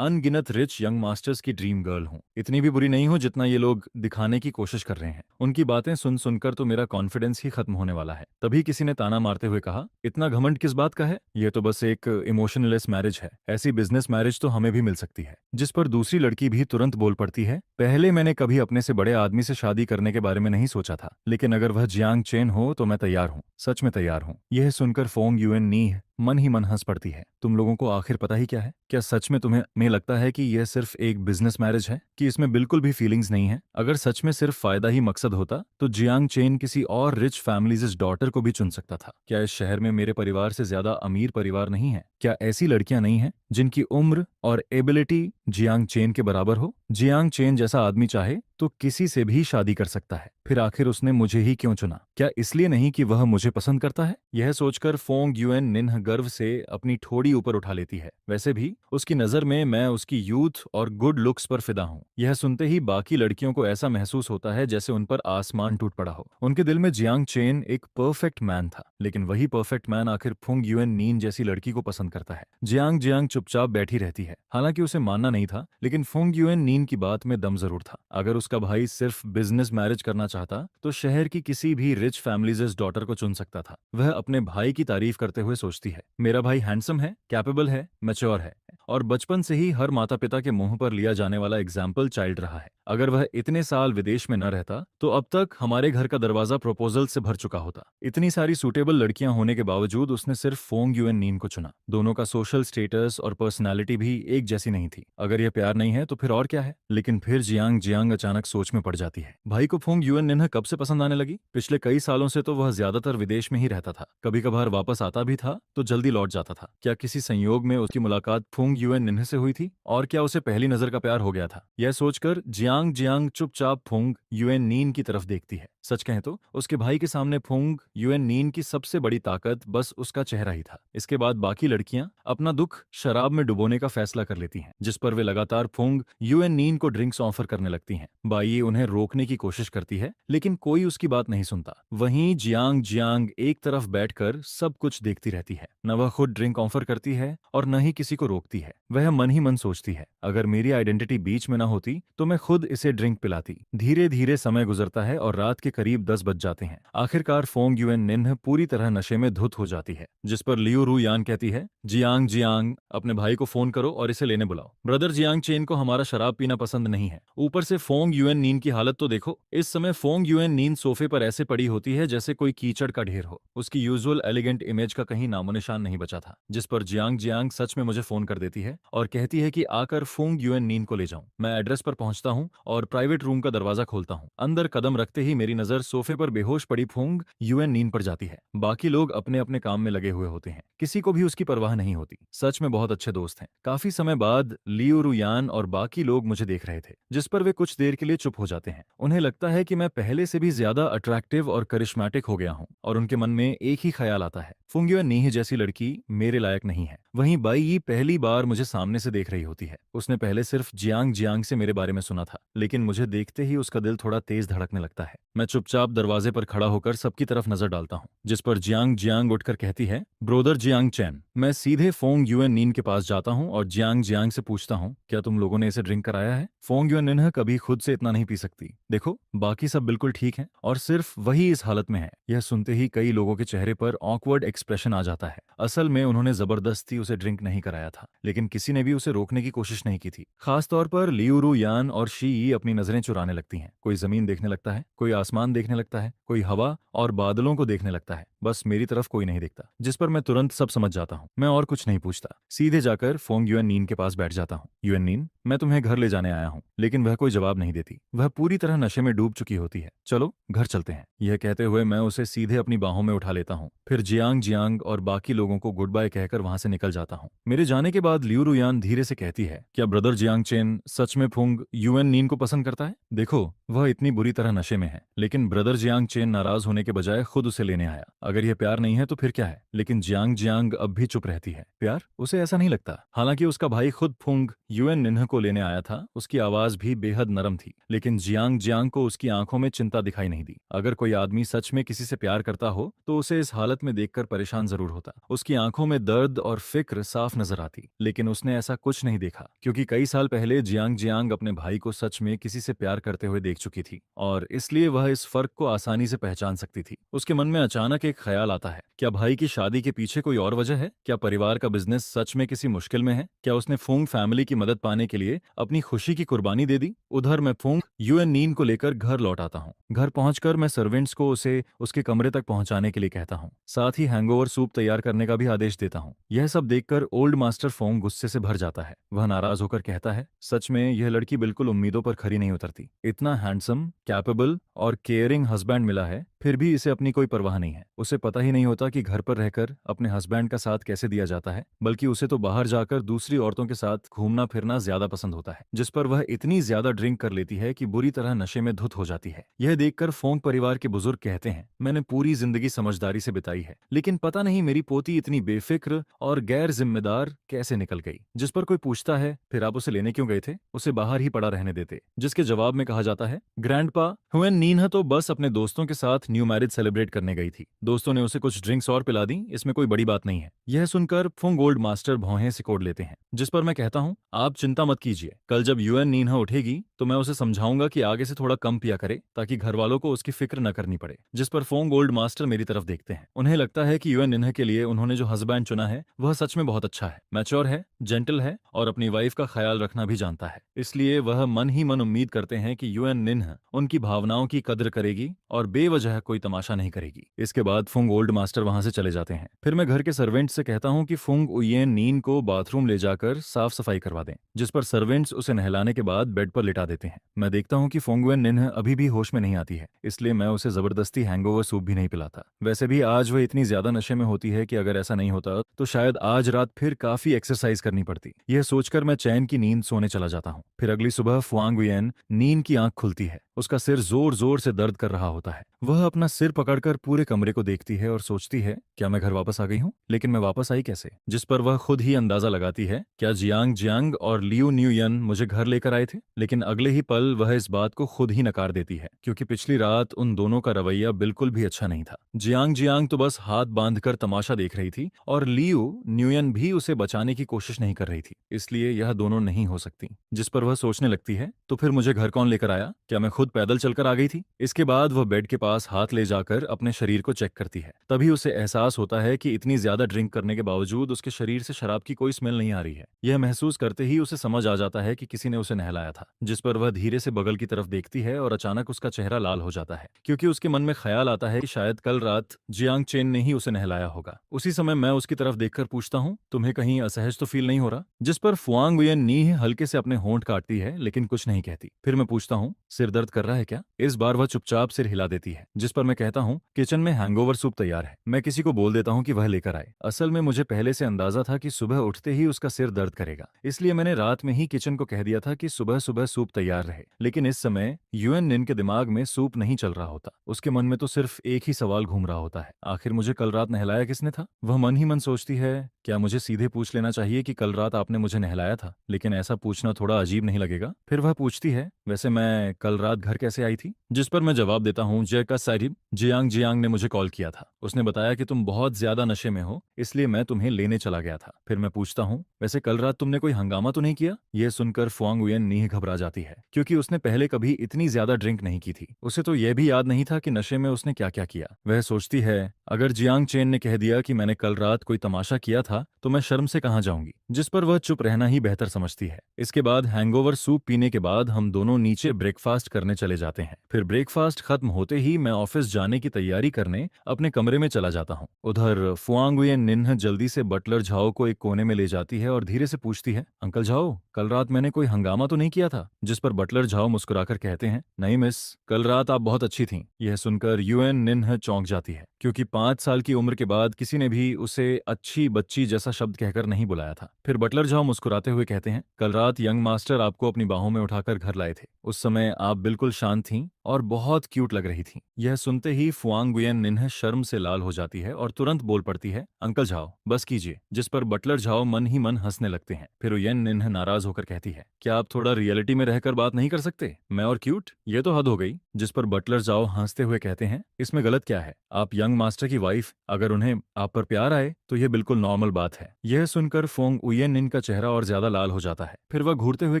अनगिनत रिच यंग मास्टर्स की ड्रीम गर्ल हूँ। इतनी भी बुरी नहीं हूँ जितना ये लोग दिखाने की कोशिश कर रहे हैं। उनकी बातें सुन सुनकर तो मेरा कॉन्फिडेंस ही खत्म होने वाला है। तभी किसी ने ताना मारते हुए कहा, इतना घमंड किस बात का है? ये तो बस एक इमोशनलेस मैरिज है। ऐसी बिजनेस मैरिज तो हमें भी मिल सकती है। जिस पर दूसरी लड़की भी तुरंत बोल पड़ती है, पहले मैंने कभी अपने से बड़े आदमी से शादी करने के बारे में नहीं सोचा था, लेकिन अगर वह जियांग चेन हो तो मैं तैयार हूँ, सच में तैयार हूँ। यह सुनकर फोंग युएन नीह मन ही मन हंस पड़ती है। तुम लोगों को आखिर पता ही क्या है? क्या सच में तुम्हें लगता है कि यह सिर्फ एक बिजनेस मैरिज है, कि इसमें बिल्कुल भी फीलिंग्स नहीं है? अगर सच में सिर्फ फायदा ही मकसद होता तो जियांग चेन किसी और रिच फैमिलीज डॉटर को भी चुन सकता था। क्या इस शहर में मेरे परिवार से ज्यादा अमीर परिवार नहीं है? क्या ऐसी लड़कियां नहीं हैं जिनकी उम्र और एबिलिटी जियांग चेन के बराबर हो? जियांग चेन जैसा आदमी चाहे तो किसी से भी शादी कर सकता है। फिर आखिर उसने मुझे ही क्यों चुना? क्या इसलिए नहीं कि वह मुझे पसंद करता है? यह सोचकर फोंग युएन निन्ह गर्व से अपनी ठोड़ी ऊपर उठा लेती है। वैसे भी उसकी नजर में मैं उसकी यूथ और गुड लुक्स पर फिदा हूँ। यह सुनते ही बाकी लड़कियों को ऐसा महसूस होता है जैसे उन पर आसमान टूट पड़ा हो। उनके दिल में जियांग चेन एक परफेक्ट मैन था, लेकिन वही परफेक्ट मैन आखिर फोंग युएन नीन जैसी लड़की को पसंद करता है। जियांग जियांग चुपचाप बैठी रहती है। हालांकि उसे मानना नहीं था, लेकिन फोंग युएन नीन की बात में दम जरूर था। अगर उसका भाई सिर्फ बिजनेस मैरिज करना चाहता तो शहर की किसी भी रिच फैमिलीज डॉटर को चुन सकता था। वह अपने भाई की तारीफ करते हुए सोचती है, मेरा भाई हैंडसम है, कैपेबल है, मैच्योर है और बचपन से ही हर माता पिता के मुंह पर लिया जाने वाला एग्जाम्पल चाइल्ड रहा है। अगर वह इतने साल विदेश में न रहता तो अब तक हमारे घर का दरवाजा प्रपोजल से भर चुका होता। इतनी सारी सूटेबल लड़कियां होने के बावजूद उसने सिर्फ फोंग युएन नीन को चुना। दोनों का सोशल स्टेटस और पर्सनालिटी भी एक जैसी नहीं थी। अगर यह प्यार नहीं है तो फिर और क्या है? लेकिन फिर जियांग जियांग अचानक सोच में पड़ जाती है। भाई को फोंग युएन निन्ह कब से पसंद आने लगी? पिछले कई सालों से तो वह ज्यादातर विदेश में ही रहता था। कभी कभार वापस आता भी था तो जल्दी लौट जाता था। क्या किसी संयोग में उसकी मुलाकात फोंग युएन निन्ह से हुई थी? और क्या उसे पहली नजर का प्यार हो गया था? यह सोचकर जियांग जियांग चुपचाप फोंग युएन नीन की तरफ देखती है। सच कहें तो उसके भाई के सामने फोंग युएन नीन की सबसे बड़ी ताकत बस उसका चेहरा ही था। इसके बाद बाकी लड़कियां अपना दुख शराब में डुबोने का फैसला कर लेती हैं, जिस पर वे लगातार फोंग युएन नीन को ड्रिंक्स ऑफर करने लगती हैं। बाई उन्हें रोकने की कोशिश करती है लेकिन कोई उसकी बात नहीं सुनता। वहीं जियांग जियांग एक तरफ बैठकर सब कुछ देखती रहती है। न वह खुद ड्रिंक ऑफर करती है और न ही किसी को रोकती है। वह मन ही मन सोचती है, अगर मेरी आइडेंटिटी बीच में न होती तो मैं खुद इसे ड्रिंक पिलाती। धीरे धीरे समय गुजरता है और रात के करीब 10 बज जाते हैं। आखिरकार फोंग युएन निन्ह पूरी तरह नशे में धुत हो जाती है, जिस पर लियू रू यान कहती है, जियांग जियांग अपने भाई को फोन करो और इसे लेने बुलाओ। ब्रदर जियांग चेन को हमारा शराब पीना पसंद नहीं है। ऊपर से फोंग युएन नीन की हालत तो देखो। इस समय फोंग युएन नीन सोफे पर ऐसे पड़ी होती है जैसे कोई कीचड़ का ढेर हो। उसकी यूजुअल एलिगेंट इमेज का कहीं नामो निशान नहीं बचा था। जिस पर जियांग जियांग सच में मुझे फोन कर देती है और कहती है कि आकर फोंग युएन नीन को ले जाऊं। मैं एड्रेस पर पहुंचता हूं और प्राइवेट रूम का दरवाजा खोलता हूं। अंदर कदम रखते ही मेरी नजर सोफे पर बेहोश पड़ी फोंग युएन नीन पर जाती है। बाकी लोग अपने अपने काम में लगे हुए होते हैं, किसी को भी उसकी परवाह नहीं होती। सच में बहुत अच्छे दोस्त हैं। काफी समय बाद लियू रू यान और बाकी लोग मुझे देख रहे थे, जिस पर वे कुछ देर के लिए चुप हो जाते हैं। उन्हें लगता है कि मैं पहले से भी ज्यादा अट्रैक्टिव और करिश्मेटिक हो गया हूं और उनके मन में एक ही ख्याल आता है, फोंग युएन नीह जैसी लड़की मेरे लायक नहीं है। वहीं बाई यी पहली बार मुझे सामने से देख रही होती है। उसने पहले सिर्फ जियांग जियांग से मेरे बारे में सुना था, लेकिन मुझे देखते ही उसका दिल थोड़ा तेज धड़कने लगता है। मैं चुपचाप दरवाजे पर खड़ा होकर सबकी तरफ नजर डालता हूँ, जिस पर जियांग जियांग उठकर कहती है, ब्रोदर जियांग चैन। मैं सीधे फोंग युएन नीन के पास जाता हूँ और जियांग जियांग से पूछता हूँ, क्या तुम लोगों ने इसे ड्रिंक कराया है? फोंग युएन निन्ह कभी खुद से इतना नहीं पी सकती। देखो, बाकी सब बिल्कुल ठीक है और सिर्फ वही इस हालत में है। यह सुनते ही कई लोगों के चेहरे पर ऑकवर्ड एक्सप्रेशन आ जाता है। असल में उन्होंने जबरदस्ती उसे ड्रिंक नहीं कराया था, लेकिन किसी ने भी उसे रोकने की कोशिश नहीं की थी। खासतौर पर लियू रू यान और शी यी अपनी नजरें चुराने लगती हैं। कोई जमीन देखने लगता है, कोई आसमान देखने लगता है, कोई हवा और बादलों को देखने लगता है। बस मेरी तरफ कोई नहीं देखता, जिस पर मैं तुरंत सब समझ जाता हूँ। मैं और कुछ नहीं पूछता, सीधे जाकर फोंग युएन नीन के पास बैठ जाता हूँ। युएन नीन, मैं तुम्हें घर ले जाने आया हूँ। लेकिन वह कोई जवाब नहीं देती। वह पूरी तरह नशे में डूब चुकी होती है। चलो घर चलते हैं। यह कहते हुए मैं उसे सीधे अपनी बाहों में उठा लेता हूँ। फिर जियांग जियांग और बाकी लोगों को गुड बाय कहकर वहां से निकल जाता हूँ। मेरे जाने के बाद लियू रू यान धीरे से कहती है, क्या ब्रदर जियांग चेन सच में फोंग युएन नीन को पसंद करता है? देखो, वह इतनी बुरी तरह नशे में है, लेकिन ब्रदर जियांग चेन नाराज होने के बजाय खुद उसे लेने आया। अगर यह प्यार नहीं है तो फिर क्या है? लेकिन जियांग जियांग अब भी चुप रहती है। प्यार? उसे ऐसा नहीं लगता। हालांकि उसका भाई खुद फोंग युएन निन्ह को लेने आया था। उसकी आवाज भी बेहद नरम थी, लेकिन जियांग जियांग को उसकी आंखों में चिंता दिखाई नहीं दी। अगर कोई आदमी सच में किसी से प्यार करता हो तो उसे इस हालत में देखकर परेशान जरूर होता। उसकी आंखों में दर्द और फिक्र साफ नजर आती, लेकिन उसने ऐसा कुछ नहीं देखा, क्योंकि कई साल पहले जियांग जियांग अपने भाई को सच में किसी से प्यार करते हुए देख चुकी थी और इसलिए वह इस फर्क को आसानी से पहचान सकती थी। उसके मन में अचानक एक ख्याल आता है, क्या भाई की शादी के पीछे कोई और वजह है? क्या परिवार का बिजनेस सच में किसी मुश्किल में है? क्या उसने फोंग फैमिली की मदद पाने के लिए अपनी खुशी की कुर्बानी दे दी? उधर मैं फोंग युएन नीन को लेकर घर लौट आता हूँ। घर पहुंचकर मैं सर्वेंट्स को उसे उसके कमरे तक पहुंचाने के लिए कहता हूँ। साथ ही हैंगओवर सूप तैयार करने का भी आदेश देता हूँ। यह सब देखकर ओल्ड मास्टर फोंग गुस्से से भर जाता है। वह नाराज होकर कहता है, सच में यह लड़की बिल्कुल उम्मीदों पर खरी नहीं उतरती। इतना हैंडसम, कैपेबल और केयरिंग हस्बैंड मिला है, फिर भी इसे अपनी कोई परवाह नहीं है। उसे पता ही नहीं होता कि घर पर रहकर अपने हस्बैंड का साथ कैसे दिया जाता है, बल्कि उसे तो बाहर जाकर दूसरी औरतों के साथ घूमना फिरना ज्यादा पसंद होता है, जिस पर वह इतनी ज्यादा ड्रिंक कर लेती है कि बुरी तरह नशे में धुत हो जाती है। यह देखकर फोंग परिवार के बुजुर्ग कहते हैं, मैंने पूरी जिंदगी समझदारी से बिताई है, लेकिन पता नहीं मेरी पोती इतनी बेफिक्र और गैर जिम्मेदार कैसे निकल गई। जिस पर कोई पूछता है, फिर आप उसे लेने क्यों गए थे? उसे बाहर ही पड़ा रहने देते। जिसके जवाब में कहा जाता है, ग्रैंडपा, हुएन नीन तो बस अपने दोस्तों के साथ न्यू मैरिज सेलिब्रेट करने गई थी। दोस्तों ने उसे कुछ ड्रिंक्स और पिला दी, इसमें कोई बड़ी बात नहीं है। यह सुनकर सुनकर फुंग ओल्ड मास्टर भौहें सिकोड़ लेते हैं, जिस पर मैं कहता हूँ, आप चिंता मत कीजिए, कल जब यूएन नीन्हा उठेगी तो मैं उसे समझाऊंगा कि आगे से थोड़ा कम पिया करे ताकि घर वालों को उसकी फिक्र न करनी पड़े। जिस पर फोंग ओल्ड मास्टर मेरी तरफ देखते हैं। उन्हें लगता है कि यूएन निन्हा के लिए उन्होंने जो हस्बैंड चुना है वह सच में बहुत अच्छा है, मैच्योर है, जेंटल है और अपनी वाइफ का ख्याल रखना भी जानता है। इसलिए वह मन ही मन उम्मीद करते हैं कि यूएन निन्हा उनकी भावनाओं की कद्र करेगी और बेवजह कोई तमाशा नहीं करेगी। इसके बाद फुंग ओल्ड मास्टर वहां से चले जाते हैं। फिर मैं घर के सर्वेंट से कहता हूँ कि फुंग उयेन नीन को बाथरूम ले जाकर साफ सफाई करवा दें, जिस पर सर्वेंट्स उसे नहलाने के बाद बेड पर लिटा देते हैं। मैं देखता हूँ कि फोंगुएन निन्ह अभी भी होश में नहीं आती है, इसलिए मैं उसे जबरदस्ती हैंगओवर सूप भी नहीं पिलाता। वैसे भी आज वह इतनी ज्यादा नशे में होती है कि अगर ऐसा नहीं होता तो शायद आज रात फिर काफी एक्सरसाइज करनी पड़ती। यह सोचकर मैं चैन की नींद सोने चला जाता हूँ। फिर अगली सुबह फुआंगुयेन नीन की आंख खुलती है। उसका सिर जोर जोर से दर्द कर रहा होता है। वह अपना सिर पकड़कर पूरे कमरे को देखती है और सोचती है, क्या मैं घर वापस आ गई हूँ? लेकिन मैं वापस आई कैसे? जिस पर वह खुद ही अंदाजा लगाती है, क्या जियांग जियांग और लियू न्यूयन मुझे घर लेकर आए थे? लेकिन अगले ही पल वह इस बात को खुद ही नकार देती है, क्योंकि पिछली रात उन दोनों का रवैया बिल्कुल भी अच्छा नहीं था। जियांग जियांग तो बस हाथ बांधकर तमाशा देख रही थी और लियू न्यूयन भी उसे बचाने की कोशिश नहीं कर रही थी, इसलिए यह दोनों नहीं हो सकती। जिस पर वह सोचने लगती है, तो फिर मुझे घर कौन लेकर आया? क्या मैं खुद पैदल चलकर आ गई थी? इसके बाद वह बेड के पास हाथ ले जाकर अपने शरीर को चेक करती है। तभी उसे एहसास होता है कि इतनी ज्यादा ड्रिंक करने के बावजूद उसके शरीर से शराब की कोई स्मेल नहीं आ रही है। यह महसूस करते ही उसे समझ आ जाता है कि किसी ने उसे नहलाया था। जिस पर वह धीरे से बगल की तरफ देखती है और अचानक उसका चेहरा लाल हो जाता है, क्योंकि उसके मन में ख्याल आता है कि शायद कल रात जियांग चेन ने ही उसे नहलाया होगा। उसी समय मैं उसकी तरफ देखकर पूछता हूँ, तुम्हें कहीं असहज तो फील नहीं हो रहा? जिस पर फुआंग वियन नी हल्के से अपने होंठ काटती है, लेकिन कुछ नहीं कहती। फिर मैं पूछता हूँ, सिर दर्द कर रहा है क्या? इस बार वह चुपचाप सिर हिला देती है। जिस पर मैं कहता हूँ, किचन में हैंगओवर सूप तैयार है, मैं किसी को बोल देता हूँ कि वह लेकर आए। असल में मुझे पहले से अंदाजा था कि सुबह उठते ही उसका सिर दर्द करेगा, इसलिए मैंने रात में ही किचन को कह दिया था कि सुबह सुबह सूप तैयार रहे। लेकिन इस समय यूएन निन के दिमाग में सूप नहीं चल रहा होता। उसके मन में तो सिर्फ एक ही सवाल घूम रहा होता है, आखिर मुझे कल रात नहलाया किसने था? वह मन ही मन सोचती है, क्या मुझे सीधे पूछ लेना चाहिए कि कल रात आपने मुझे नहलाया था? लेकिन ऐसा पूछना थोड़ा अजीब नहीं लगेगा? फिर वह पूछती है, वैसे मैं कल रात घर कैसे आई थी? जिस पर मैं जवाब देता हूँ, जयका साहिब, जियांग जियांग ने मुझे कॉल किया था। उसने बताया कि तुम बहुत ज्यादा नशे में हो, इसलिए मैं तुम्हें लेने चला गया था। फिर मैं पूछता हूँ, वैसे कल रात तुमने कोई हंगामा तो नहीं किया? यह सुनकर फुआंग वियन नीह घबरा जाती है, क्योंकि उसने पहले कभी इतनी ज्यादा ड्रिंक नहीं की थी। उसे तो यह भी याद नहीं था कि नशे में उसने क्या क्या किया। वह सोचती है, अगर जियांग चेन ने कह दिया कि मैंने कल रात कोई तमाशा किया था तो मैं शर्म से कहां जाऊंगी। जिस पर वह चुप रहना ही बेहतर समझती है। इसके बाद हैंगओवर सूप पीने के बाद हम दोनों नीचे ब्रेकफास्ट करने चले जाते हैं। फिर ब्रेकफास्ट खत्म होते ही मैं ऑफिस जाने की तैयारी करने अपने कमरे में चला जाता हूँ। उधर फुआंग वियन निन्ह जल्दी से बटलर झाओ को एक कोने में ले जाती है और धीरे से पूछती है, अंकल झाओ, कल रात मैंने कोई हंगामा तो नहीं किया था? जिस पर बटलर झाओ मुस्कुराकर कहते हैं, नहीं मिस, कल रात आप बहुत अच्छी थीं। यह सुनकर यूएन निन्ह चौंक जाती है, क्योंकि 5 साल की उम्र के बाद किसी ने भी उसे अच्छी बच्ची जैसा शब्द कहकर नहीं बुलाया था। फिर बटलर झाओ मुस्कुराते हुए कहते हैं, कल रात यंग मास्टर आपको अपनी बाहों में उठाकर घर लाए थे। उस समय आप बिल्कुल शांत थीं और बहुत क्यूट लग रही थीं। यह सुनते ही फुआंग गुयन निन्ह शर्म से लाल हो जाती है और तुरंत बोल पड़ती है, अंकल झाओ, बस कीजिए। जिस पर बटलर झाओ मन ही मन हंसने लगते हैं। फिर उयन निन्ह नाराज होकर कहती है, क्या आप थोड़ा रियलिटी में रहकर बात नहीं कर सकते? मैं और क्यूट, ये तो हद हो गई। जिस पर बटलर झाओ हंसते हुए कहते हैं, इसमें गलत क्या है? आप यंग मास्टर की वाइफ, अगर उन्हें आप पर प्यार आए तो यह बिल्कुल नॉर्मल बात है। यह सुनकर फोंग उयन निन का चेहरा और ज्यादा लाल हो जाता है। फिर वह घूरते हुए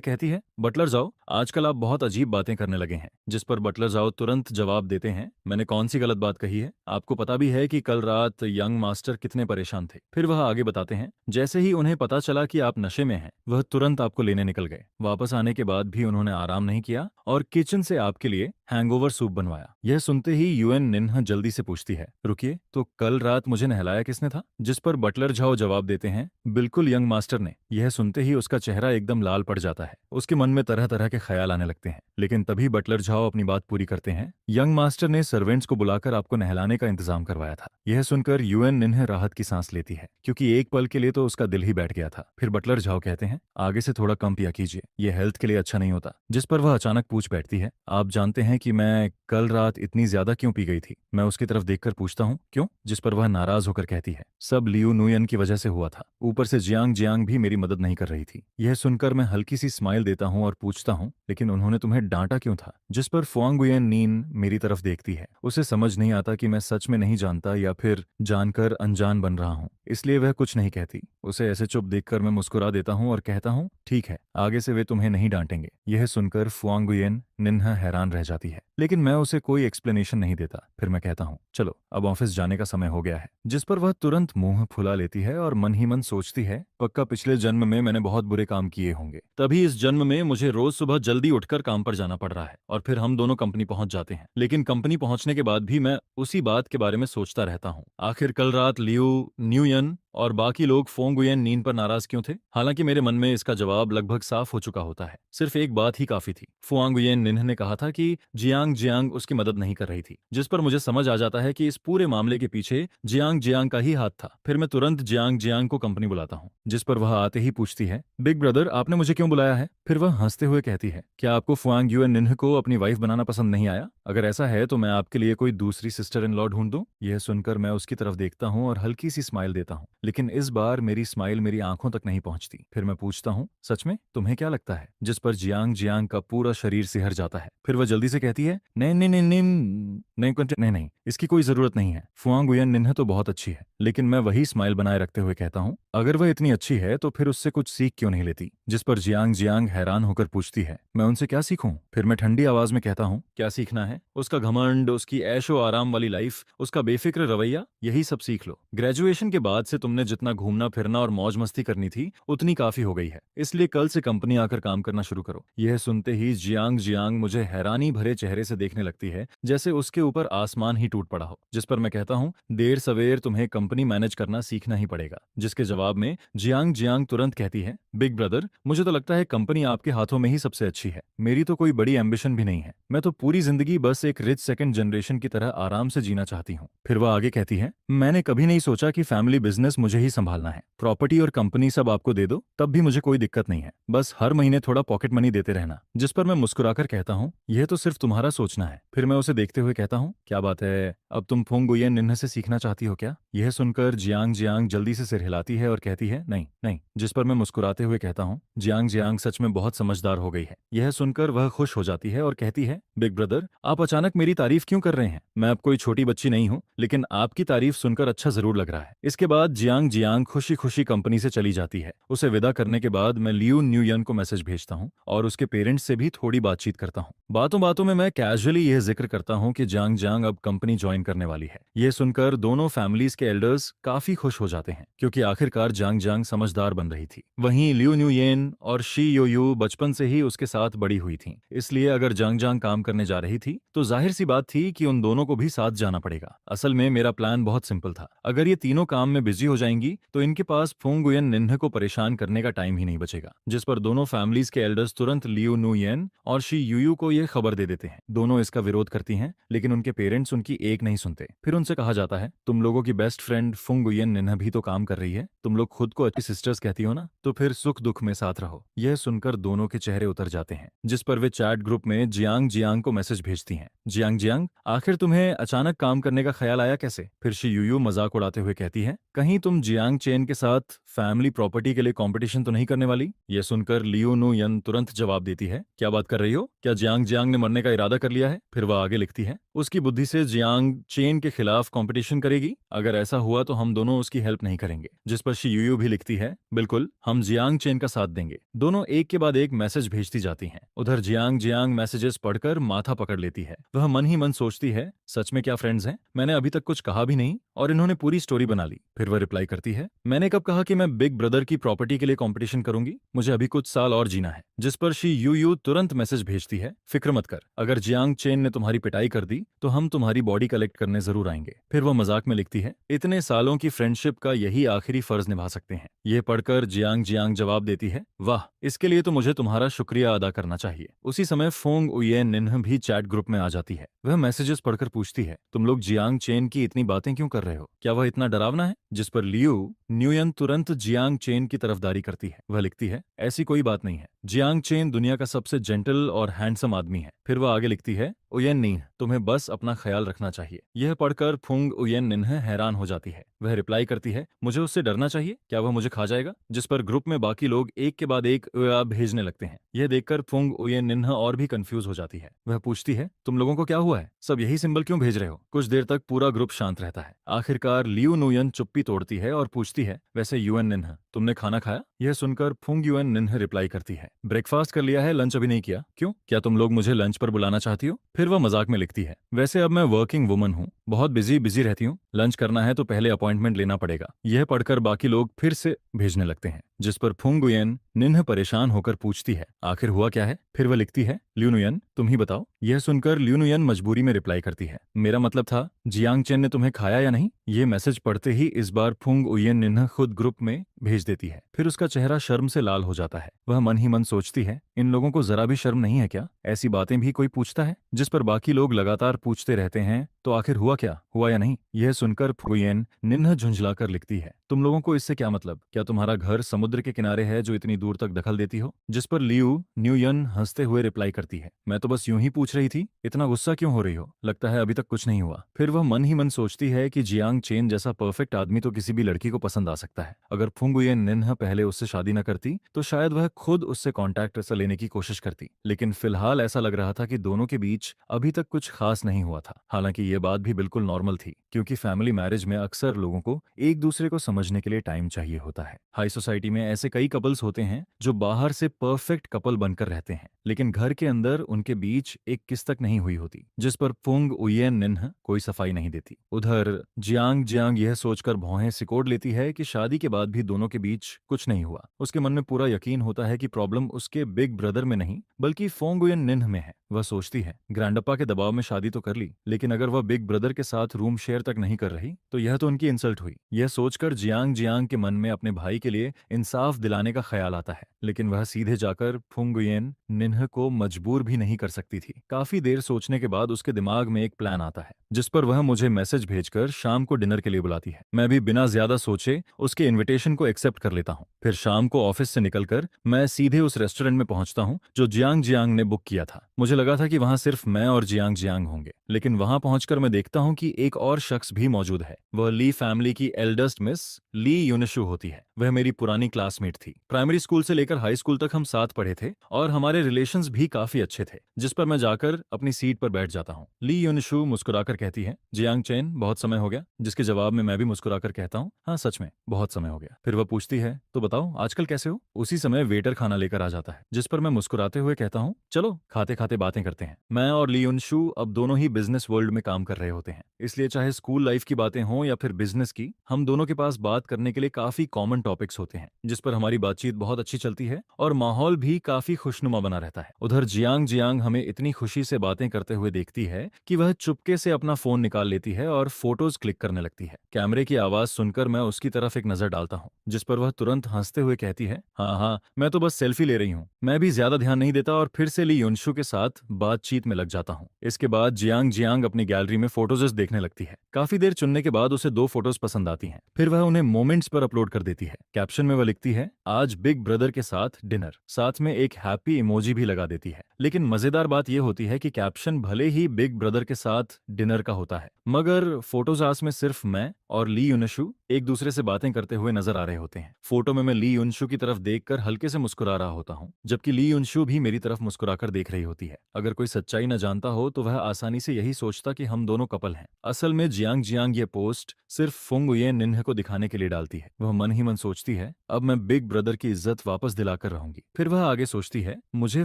कहती है, बटलर जाओ, आजकल आप बहुत अजीब बातें करने लगे हैं। जिस पर बटलर जाओ तुरंत जवाब देते हैं, मैंने कौन सी गलत बात कही है? आपको पता भी है कि कल रात यंग मास्टर कितने परेशान थे। फिर वह आगे बताते हैं, जैसे ही उन्हें पता चला कि आप नशे में हैं, वह तुरंत आपको लेने निकल गए। वापस आने के बाद भी उन्होंने आराम नहीं किया और किचन से आपके लिए हैंगओवर सूप बनवाया। यह सुनते ही यूएन निन्ह जल्दी से पूछती है, रुकिए, तो कल रात मुझे नहलाया किसने था? जिस पर बटलर झाओ जवाब देते हैं, बिल्कुल यंग मास्टर ने। यह सुनते ही उसका चेहरा एकदम लाल पड़ जाता है। उसके मन में तरह तरह के ख्याल आने लगते हैं। लेकिन तभी बटलर झाओ अपनी बात पूरी करते हैं, यंग मास्टर ने सर्वेंट्स को बुलाकर आपको नहलाने का इंतजाम करवाया था। यह सुनकर यूएन निन्ह राहत की सांस लेती है, क्योंकि एक पल के लिए तो उसका दिल ही बैठ गया था। फिर बटलर झाओ कहते हैं, आगे से थोड़ा थोड़ा कम पिया कीजिए, ये हेल्थ के लिए अच्छा नहीं होता। जिस पर वह अचानक पूछ बैठती है, आप जानते हैं कि मैं कल रात इतनी ज्यादा क्यों पी गई थी? मैं उसकी तरफ देखकर पूछता हूँ, क्यों? जिस पर वह नाराज होकर कहती है, सब लियू नुयन की वजह से हुआ था, ऊपर से जियांग जियांग भी मेरी मदद नहीं कर रही थी। यह सुनकर मैं हल्की सी स्माइल देता हूँ और पूछता हूँ, लेकिन उन्होंने तुम्हें डांटा क्यों था? जिस पर फुआंगुयन नीन मेरी तरफ देखती है। उसे समझ नहीं आता कि मैं सच में नहीं जानता या फिर जानकर अनजान बन रहा हूँ, इसलिए वह कुछ नहीं कहती। उसे ऐसे चुप देखकर मैं मुस्कुरा देता हूँ और कहता हूँ, ठीक है, आगे से वे तुम्हें नहीं डांटेंगे। यह सुनकर फुआंगुयन निन्हा हैरान रह जाती है, लेकिन मैं उसे कोई एक्सप्लेनेशन नहीं देता। फिर मैं कहता हूँ, चलो अब ऑफिस जाने का समय हो गया है। जिस पर वह तुरंत मुंह फुला लेती है और मन ही मन सोचती है, पक्का पिछले जन्म में मैंने बहुत बुरे काम किए होंगे, तभी इस जन्म में मुझे रोज सुबह जल्दी उठकर काम पर जाना पड़ रहा है। और फिर हम दोनों कंपनी पहुंच जाते हैं, लेकिन कंपनी पहुंचने के बाद भी मैं उसी बात के बारे में सोचता रहता हूँ। आखिर कल रात लियू न्यूयन और बाकी लोग फोंगुयन नीन पर नाराज क्यों थे? हालांकि मेरे मन में इसका जवाब लगभग साफ हो चुका होता है। सिर्फ एक बात ही काफी थी। फुआंगुयन निन्ह ने कहा था कि जियांग जियांग उसकी मदद नहीं कर रही थी, जिस पर मुझे समझ आ जाता है कि इस पूरे मामले के पीछे जियांग जियांग का ही हाथ था। फिर मैं तुरंत जियांग जियांग को कंपनी बुलाता हूँ, जिस पर वह आते ही पूछती है, बिग ब्रदर आपने मुझे क्यों बुलाया है? फिर वह हंसते हुए कहती है, क्या आपको फुआंगुयन निन्ह को अपनी वाइफ बनाना पसंद नहीं आया? अगर ऐसा है तो मैं आपके लिए कोई दूसरी सिस्टर इन लॉ ढूंढ दूं? यह सुनकर मैं उसकी तरफ देखता हूँ और हल्की सी स्माइल देता हूँ, लेकिन इस बार मेरी स्माइल मेरी आंखों तक नहीं पहुंचती। फिर मैं पूछता हूँ, सच में तुम्हें क्या लगता है? जिस पर जियांग जियांग का पूरा शरीर सिहर जाता है। फिर वह जल्दी से कहती है, नहीं नहीं नहीं नहीं नहीं नहीं, इसकी कोई जरूरत नहीं है। फुआंगुयन निन्ह तो बहुत अच्छी है। लेकिन मैं वही स्माइल बनाए रखते हुए कहता हूँ, अगर वह इतनी अच्छी है तो फिर उससे कुछ सीख क्यों नहीं लेती? जिस पर जियांग जियांग हैरान होकर पूछती है, मैं उनसे क्या सीखूं? फिर मैं ठंडी आवाज में कहता हूँ, क्या सीखना है? उसका घमंड, उसकी ऐशो आराम वाली लाइफ, उसका बेफिक्र रवैया, यही सब सीख लो। ग्रेजुएशन के बाद से तुमने जितना घूमना फिरना और मौज मस्ती करनी थी उतनी काफी हो गई है, इसलिए कल से कंपनी आकर काम करना शुरू करो। यह सुनते ही जियांग जियांग मुझे हैरानी भरे चेहरे से देखने लगती है, जैसे उसके ऊपर आसमान ही टूट पड़ा हो। जिस पर मैं कहता हूँ, देर सवेर तुम्हें कंपनी मैनेज करना सीखना ही पड़ेगा। जिसके जवाब में जियांग जियांग तुरंत कहती है, बिग ब्रदर मुझे तो लगता है कंपनी आपके हाथों में ही सबसे अच्छी है। मेरी तो कोई बड़ी एम्बिशन भी नहीं है, मैं तो पूरी जिंदगी बस एक रिच सेकंड जनरेशन की तरह आराम से जीना चाहती हूँ। फिर वह आगे कहती है, मैंने कभी नहीं सोचा कि फैमिली बिजनेस मुझे ही संभालना है। प्रॉपर्टी और कंपनी सब आपको दे दो तब भी मुझे कोई दिक्कत नहीं है, बस हर महीने थोड़ा पॉकेट मनी देते रहना। जिस पर मैं मुस्कुराकर कहता हूँ, यह तो सिर्फ तुम्हारा सोचना है। फिर मैं उसे देखते हुए कहता हूँ, क्या बात है, अब तुम फुंगुयन निन्ह से सीखना चाहती हो क्या? यह सुनकर जियांग जियांग जल्दी से सिर हिलाती है और कहती है, नहीं नहीं। जिस पर मैं मुस्कुराते हुए कहता हूँ, जियांग जियांग सच में बहुत समझदार हो गई है। यह सुनकर वह खुश हो जाती है और कहती है, बिग ब्रदर आप अचानक मेरी तारीफ क्यों कर रहे हैं? मैं अब कोई छोटी बच्ची नहीं हूँ, लेकिन आपकी तारीफ सुनकर अच्छा जरूर लग रहा है। इसके बाद जियांग जियांग खुशी खुशी कंपनी से चली जाती है। उसे विदा करने के बाद मैं लियू न्यूयन को मैसेज भेजता हूँ और उसके पेरेंट्स से भी थोड़ी बातचीत करता हूँ। बातों बातों में मैं कैजुअली यह जिक्र करता हूँ कि जियांग जियांग अब कंपनी ज्वाइन करने वाली है। यह सुनकर दोनों फैमिलीज के एल्डर्स काफी खुश हो जाते हैं, क्योंकि आखिरकार जियांग जियांग समझदार बन रही थी। वहीं लियू न्यूयन और शी योयू बचपन से ही उसके साथ बड़ी हुई थी, इसलिए अगर जियांग जियांग काम करने जा रही थी तो जाहिर सी बात थी कि उन दोनों को भी साथ जाना पड़ेगा। असल में मेरा प्लान बहुत सिंपल था, अगर ये तीनों काम में बिजी हो जाएंगी तो इनके पास फुंगुयन निन्ह को परेशान करने का टाइम ही नहीं बचेगा। जिस पर दोनों फैमिलीज के एल्डर्स तुरंत लियू नुयन और शी यूयू को यह खबर दे देते हैं। दोनों इसका विरोध करती हैं, लेकिन उनके पेरेंट्स उनकी एक नहीं सुनते। फिर उनसे कहा जाता है, तुम लोगों की बेस्ट फ्रेंड फुंगुयन निन्ह भी तो काम कर रही है, तुम लोग खुद को अच्छी सिस्टर्स कहती हो ना, तो फिर सुख दुख में साथ रहो। यह सुनकर दोनों के चेहरे उतर जाते हैं। जिस पर वे चैट ग्रुप में जियांग जियांग को मैसेज भेजती हैं, जियांग जियांग आखिर तुम्हें अचानक काम करने का ख्याल आया कैसे? फिर शी यूयू मजाक उड़ाते हुए कहती है, कहीं तुम जियांग चेन के साथ फैमिली प्रॉपर्टी के लिए कंपटीशन तो नहीं करने वाली? यह सुनकर लियू नुयन तुरंत जवाब देती है, क्या बात कर रही हो? क्या जियांग जियांग ने मरने का इरादा कर लिया है? फिर वह आगे लिखती है, उसकी बुद्धि से जियांग चेन के खिलाफ कंपटीशन करेगी? अगर ऐसा हुआ तो हम दोनों उसकी हेल्प नहीं करेंगे। जिस पर शी यूयू भी लिखती है, बिल्कुल हम जियांग चेन का साथ देंगे। दोनों एक के बाद एक मैसेज भेजती जाती हैं। उधर जियांग जियांग मैसेजेस पढ़कर माथा पकड़ लेती है। वह मन ही मन सोचती है, सच में क्या फ्रेंड्स हैं? मैंने अभी तक कुछ कहा भी नहीं और इन्होंने पूरी स्टोरी बना ली। फिर वह रिप्लाई करती है, मैंने कब कहा कि मैं बिग ब्रदर की प्रॉपर्टी के लिए कंपटीशन करूंगी? मुझे अभी कुछ साल और जीना है। जिस पर शी यूयू तुरंत मैसेज भेजती है, फिक्र मत कर, अगर जियांग चेन ने तुम्हारी पिटाई कर दी तो हम तुम्हारी बॉडी कलेक्ट करने जरूर आएंगे। फिर वह मजाक में लिखती है, इतने सालों की फ्रेंडशिप का यही आखिरी फर्ज निभा सकते हैं। यह पढ़कर जियांग जियांग जवाब देती है, वाह, इसके लिए तो मुझे तुम्हारा शुक्रिया अदा करना चाहिए। उसी समय फोंग उयेन निन्ह भी चैट ग्रुप में आ जाती है। वह मैसेजेस पढ़कर पूछती है, तुम लोग जियांग चेन की इतनी बातें क्यों कर रहे हो? क्या वह इतना डरावना है? जिस पर लियू न्यूयन तुरंत जियांग चेन की तरफदारी करती है। वह लिखती है, ऐसी कोई बात नहीं है। जियांग चेन दुनिया का सबसे जेंटल और हैंडसम आदमी है। फिर वह आगे लिखती है, उयेन निन्ह, तुम्हें बस अपना ख्याल रखना चाहिए। यह पढ़कर फुंग उयेन निन्ह हैरान हो जाती है। वह रिप्लाई करती है, मुझे उससे डरना चाहिए? क्या वह मुझे खा जाएगा? जिस पर ग्रुप में बाकी लोग एक के बाद एक भेजने लगते हैं। यह देखकर फुंग उयेन निन्ह और भी कंफ्यूज हो जाती है। वह पूछती है, तुम लोगों को क्या हुआ है? सब यही सिंबल क्यों भेज रहे हो? कुछ देर तक पूरा ग्रुप शांत रहता है। आखिरकार लियू नुयन चुप्पी तोड़ती है और पूछती है, वैसे युएन निन्ह, तुमने खाना खाया? यह सुनकर फुंग युएन निन्ह रिप्लाई करती है, ब्रेकफास्ट कर लिया है, लंच अभी नहीं किया। क्यों? क्या तुम लोग मुझे लंच पर बुलाना चाहती हो? फिर वह मजाक में लिखती है, वैसे अब मैं वर्किंग वुमन हूँ, बहुत बिजी रहती हूँ, लंच करना है तो पहले अपॉइंटमेंट लेना पड़ेगा। यह पढ़कर बाकी लोग फिर से भेजने लगते हैं। जिस पर फुंग गुयेन निन्ह परेशान होकर पूछती है, आखिर हुआ क्या है? फिर वह लिखती है, लियू नुयन, तुम ही बताओ। यह सुनकर लियू नुयन मजबूरी में रिप्लाई करती है, मेरा मतलब था जियांग चेन ने तुम्हें खाया या नहीं? ये मैसेज पढ़ते ही इस बार फुंग उयेन निन्ह खुद ग्रुप में भेज देती है। फिर उसका चेहरा शर्म से लाल हो जाता है। वह मन ही मन सोचती है, इन लोगों को जरा भी शर्म नहीं है क्या? ऐसी बातें भी कोई पूछता है? जिस पर बाकी लोग लगातार पूछते रहते हैं, तो आखिर हुआ क्या? हुआ या नहीं? यह सुनकर फुयेन निन्ह झुंझलाकर लिखती है, तुम लोगों को इससे क्या मतलब? क्या तुम्हारा घर समुद्र के किनारे है जो इतनी दूर तक दखल देती हो? जिस पर लियू न्यूयन हंसते हुए रिप्लाई करती है, मैं तो बस यूं ही पूछ रही थी, इतना गुस्सा क्यों हो रही हो? लगता है अभी तक कुछ नहीं हुआ। फिर वह मन ही मन सोचती है कि जियांग चेन जैसा परफेक्ट आदमी तो किसी भी लड़की को पसंद आ सकता है। अगर फुंगुयेन निन्ह पहले उससे शादी न करती तो शायद वह खुद उससे कांटेक्ट ऐसा लेने की कोशिश करती, लेकिन फिलहाल ऐसा लग रहा था कि दोनों के बीच अभी तक कुछ खास नहीं हुआ था। हालांकि ये बात भी बिल्कुल नॉर्मल थी, क्योंकि फैमिली मैरिज में अक्सर लोगों को एक दूसरे को समझने के लिए टाइम चाहिए होता है। हाई सोसाइटी में ऐसे कई कपल्स होते हैं जो बाहर से परफेक्ट कपल बनकर रहते हैं, लेकिन घर के अंदर उनके बीच एक किस तक नहीं हुई होती। जिस पर फुंग उयेन निन्ह कोई सफाई नहीं देती। उधर जियांग जियांग यह सोचकर भौहें सिकोड़ लेती है कि शादी के बाद भी दोनों के बीच कुछ नहीं हुआ। उसके मन में पूरा यकीन होता है कि प्रॉब्लम उसके बिग ब्रदर में नहीं बल्कि फुंग उयेन निन्ह में है। वह सोचती है, ग्रैंडअप्पा के दबाव में शादी तो कर ली, लेकिन अगर वह बिग ब्रदर के साथ रूम शेयर तक नहीं कर रही तो यह तो उनकी इंसल्ट हुई। यह सोचकर जियांग जियांग के मन में अपने भाई के लिए इंसाफ दिलाने का ख्याल आता है, लेकिन वह सीधे जाकर फुंगुयेन निन्ह को मजबूर भी नहीं कर सकती थी। काफी देर सोचने के बाद उसके दिमाग में एक प्लान आता है, जिस पर वह मुझे मैसेज भेजकर शाम को डिनर के लिए बुलाती है। मैं भी बिना ज्यादा सोचे उसके इन्विटेशन को एक्सेप्ट कर लेता हूँ। फिर शाम को ऑफिस से निकलकर मैं सीधे उस रेस्टोरेंट में पहुंचता हूँ जो जियांग जियांग ने बुक किया था। मुझे लगा था कि वहां सिर्फ मैं और जियांग जियांग होंगे, लेकिन वहां पहुंचकर मैं देखता हूं कि एक और शख्स भी मौजूद है। वह ली फैमिली की एल्डेस्ट मिस ली यूनिशु होती है। वह मेरी पुरानी क्लासमेट थी। प्राइमरी स्कूल से लेकर हाई स्कूल तक हम साथ पढ़े थे और हमारे रिलेशंस भी काफी अच्छे थे। जिस पर मैं जाकर अपनी सीट पर बैठ जाता हूँ। ली यूनिशु मुस्कुराकर कहती है, जियांग चेन, बहुत समय हो गया। जिसके जवाब में मैं भी मुस्कुराकर कहता हूँ, हाँ सच में बहुत समय हो गया। फिर वह पूछती है, तो बताओ आजकल कैसे हो? उसी समय वेटर खाना लेकर आ जाता है, जिस पर मैं मुस्कुराते हुए कहता हूँ, चलो खाते खाते बातें करते हैं। मैं और ली यूनिशु अब दोनों ही बिजनेस वर्ल्ड में काम कर रहे होते हैं, इसलिए चाहे स्कूल लाइफ की बातें हों या फिर बिजनेस की, हम दोनों के पास बात करने के लिए काफी कॉमन टॉपिक्स होते हैं, जिस पर हमारी बातचीत बहुत अच्छी चलती है और माहौल भी काफी खुशनुमा बना रहता है। उधर जियांग जियांग हमें इतनी खुशी से बातें करते हुए देखती है कि वह चुपके से अपना फोन निकाल लेती है और फोटोज क्लिक करने लगती है। कैमरे की आवाज सुनकर मैं उसकी तरफ एक नजर डालता हूँ, जिस पर वह तुरंत हंसते हुए कहती है, हाँ हाँ मैं तो बस सेल्फी ले रही हूँ। मैं भी ज्यादा ध्यान नहीं देता और फिर से ली युनशु के साथ बातचीत में लग जाता हूँ। इसके बाद जियांग जियांग अपनी गैलरी में फोटोज देखने लगती है। काफी देर चुनने के बाद उसे 2 फोटोज पसंद आती हैं। फिर वह उन्हें मोमेंट्स पर अपलोड कर देती है। कैप्शन में वह लिखती है, आज बिग ब्रदर के साथ डिनर, साथ में एक हैप्पी इमोजी भी लगा देती है। लेकिन मजेदार बात यह होती है कि कैप्शन भले ही बिग ब्रदर के साथ डिनर का होता है, मगर फोटोजास में सिर्फ मैं और ली युनशु एक दूसरे से बातें करते हुए नजर आ रहे होते हैं। फोटो में मैं ली युनशु की तरफ देखकर हल्के से मुस्कुरा रहा होता हूँ, जबकि ली युनशु भी मेरी तरफ मुस्कुराकर देख रही होती है। अगर कोई सच्चाई न जानता हो तो वह आसानी से यही सोचता कि हम दोनों कपल हैं। असल में जियांग जियांग ये पोस्ट सिर्फ फुंग ये निन्ह को दिखाने के लिए डालती है। वह मन ही मन सोचती है, अब मैं बिग ब्रदर की इज्जत वापस दिलाकर रहूंगी। फिर वह आगे सोचती है, मुझे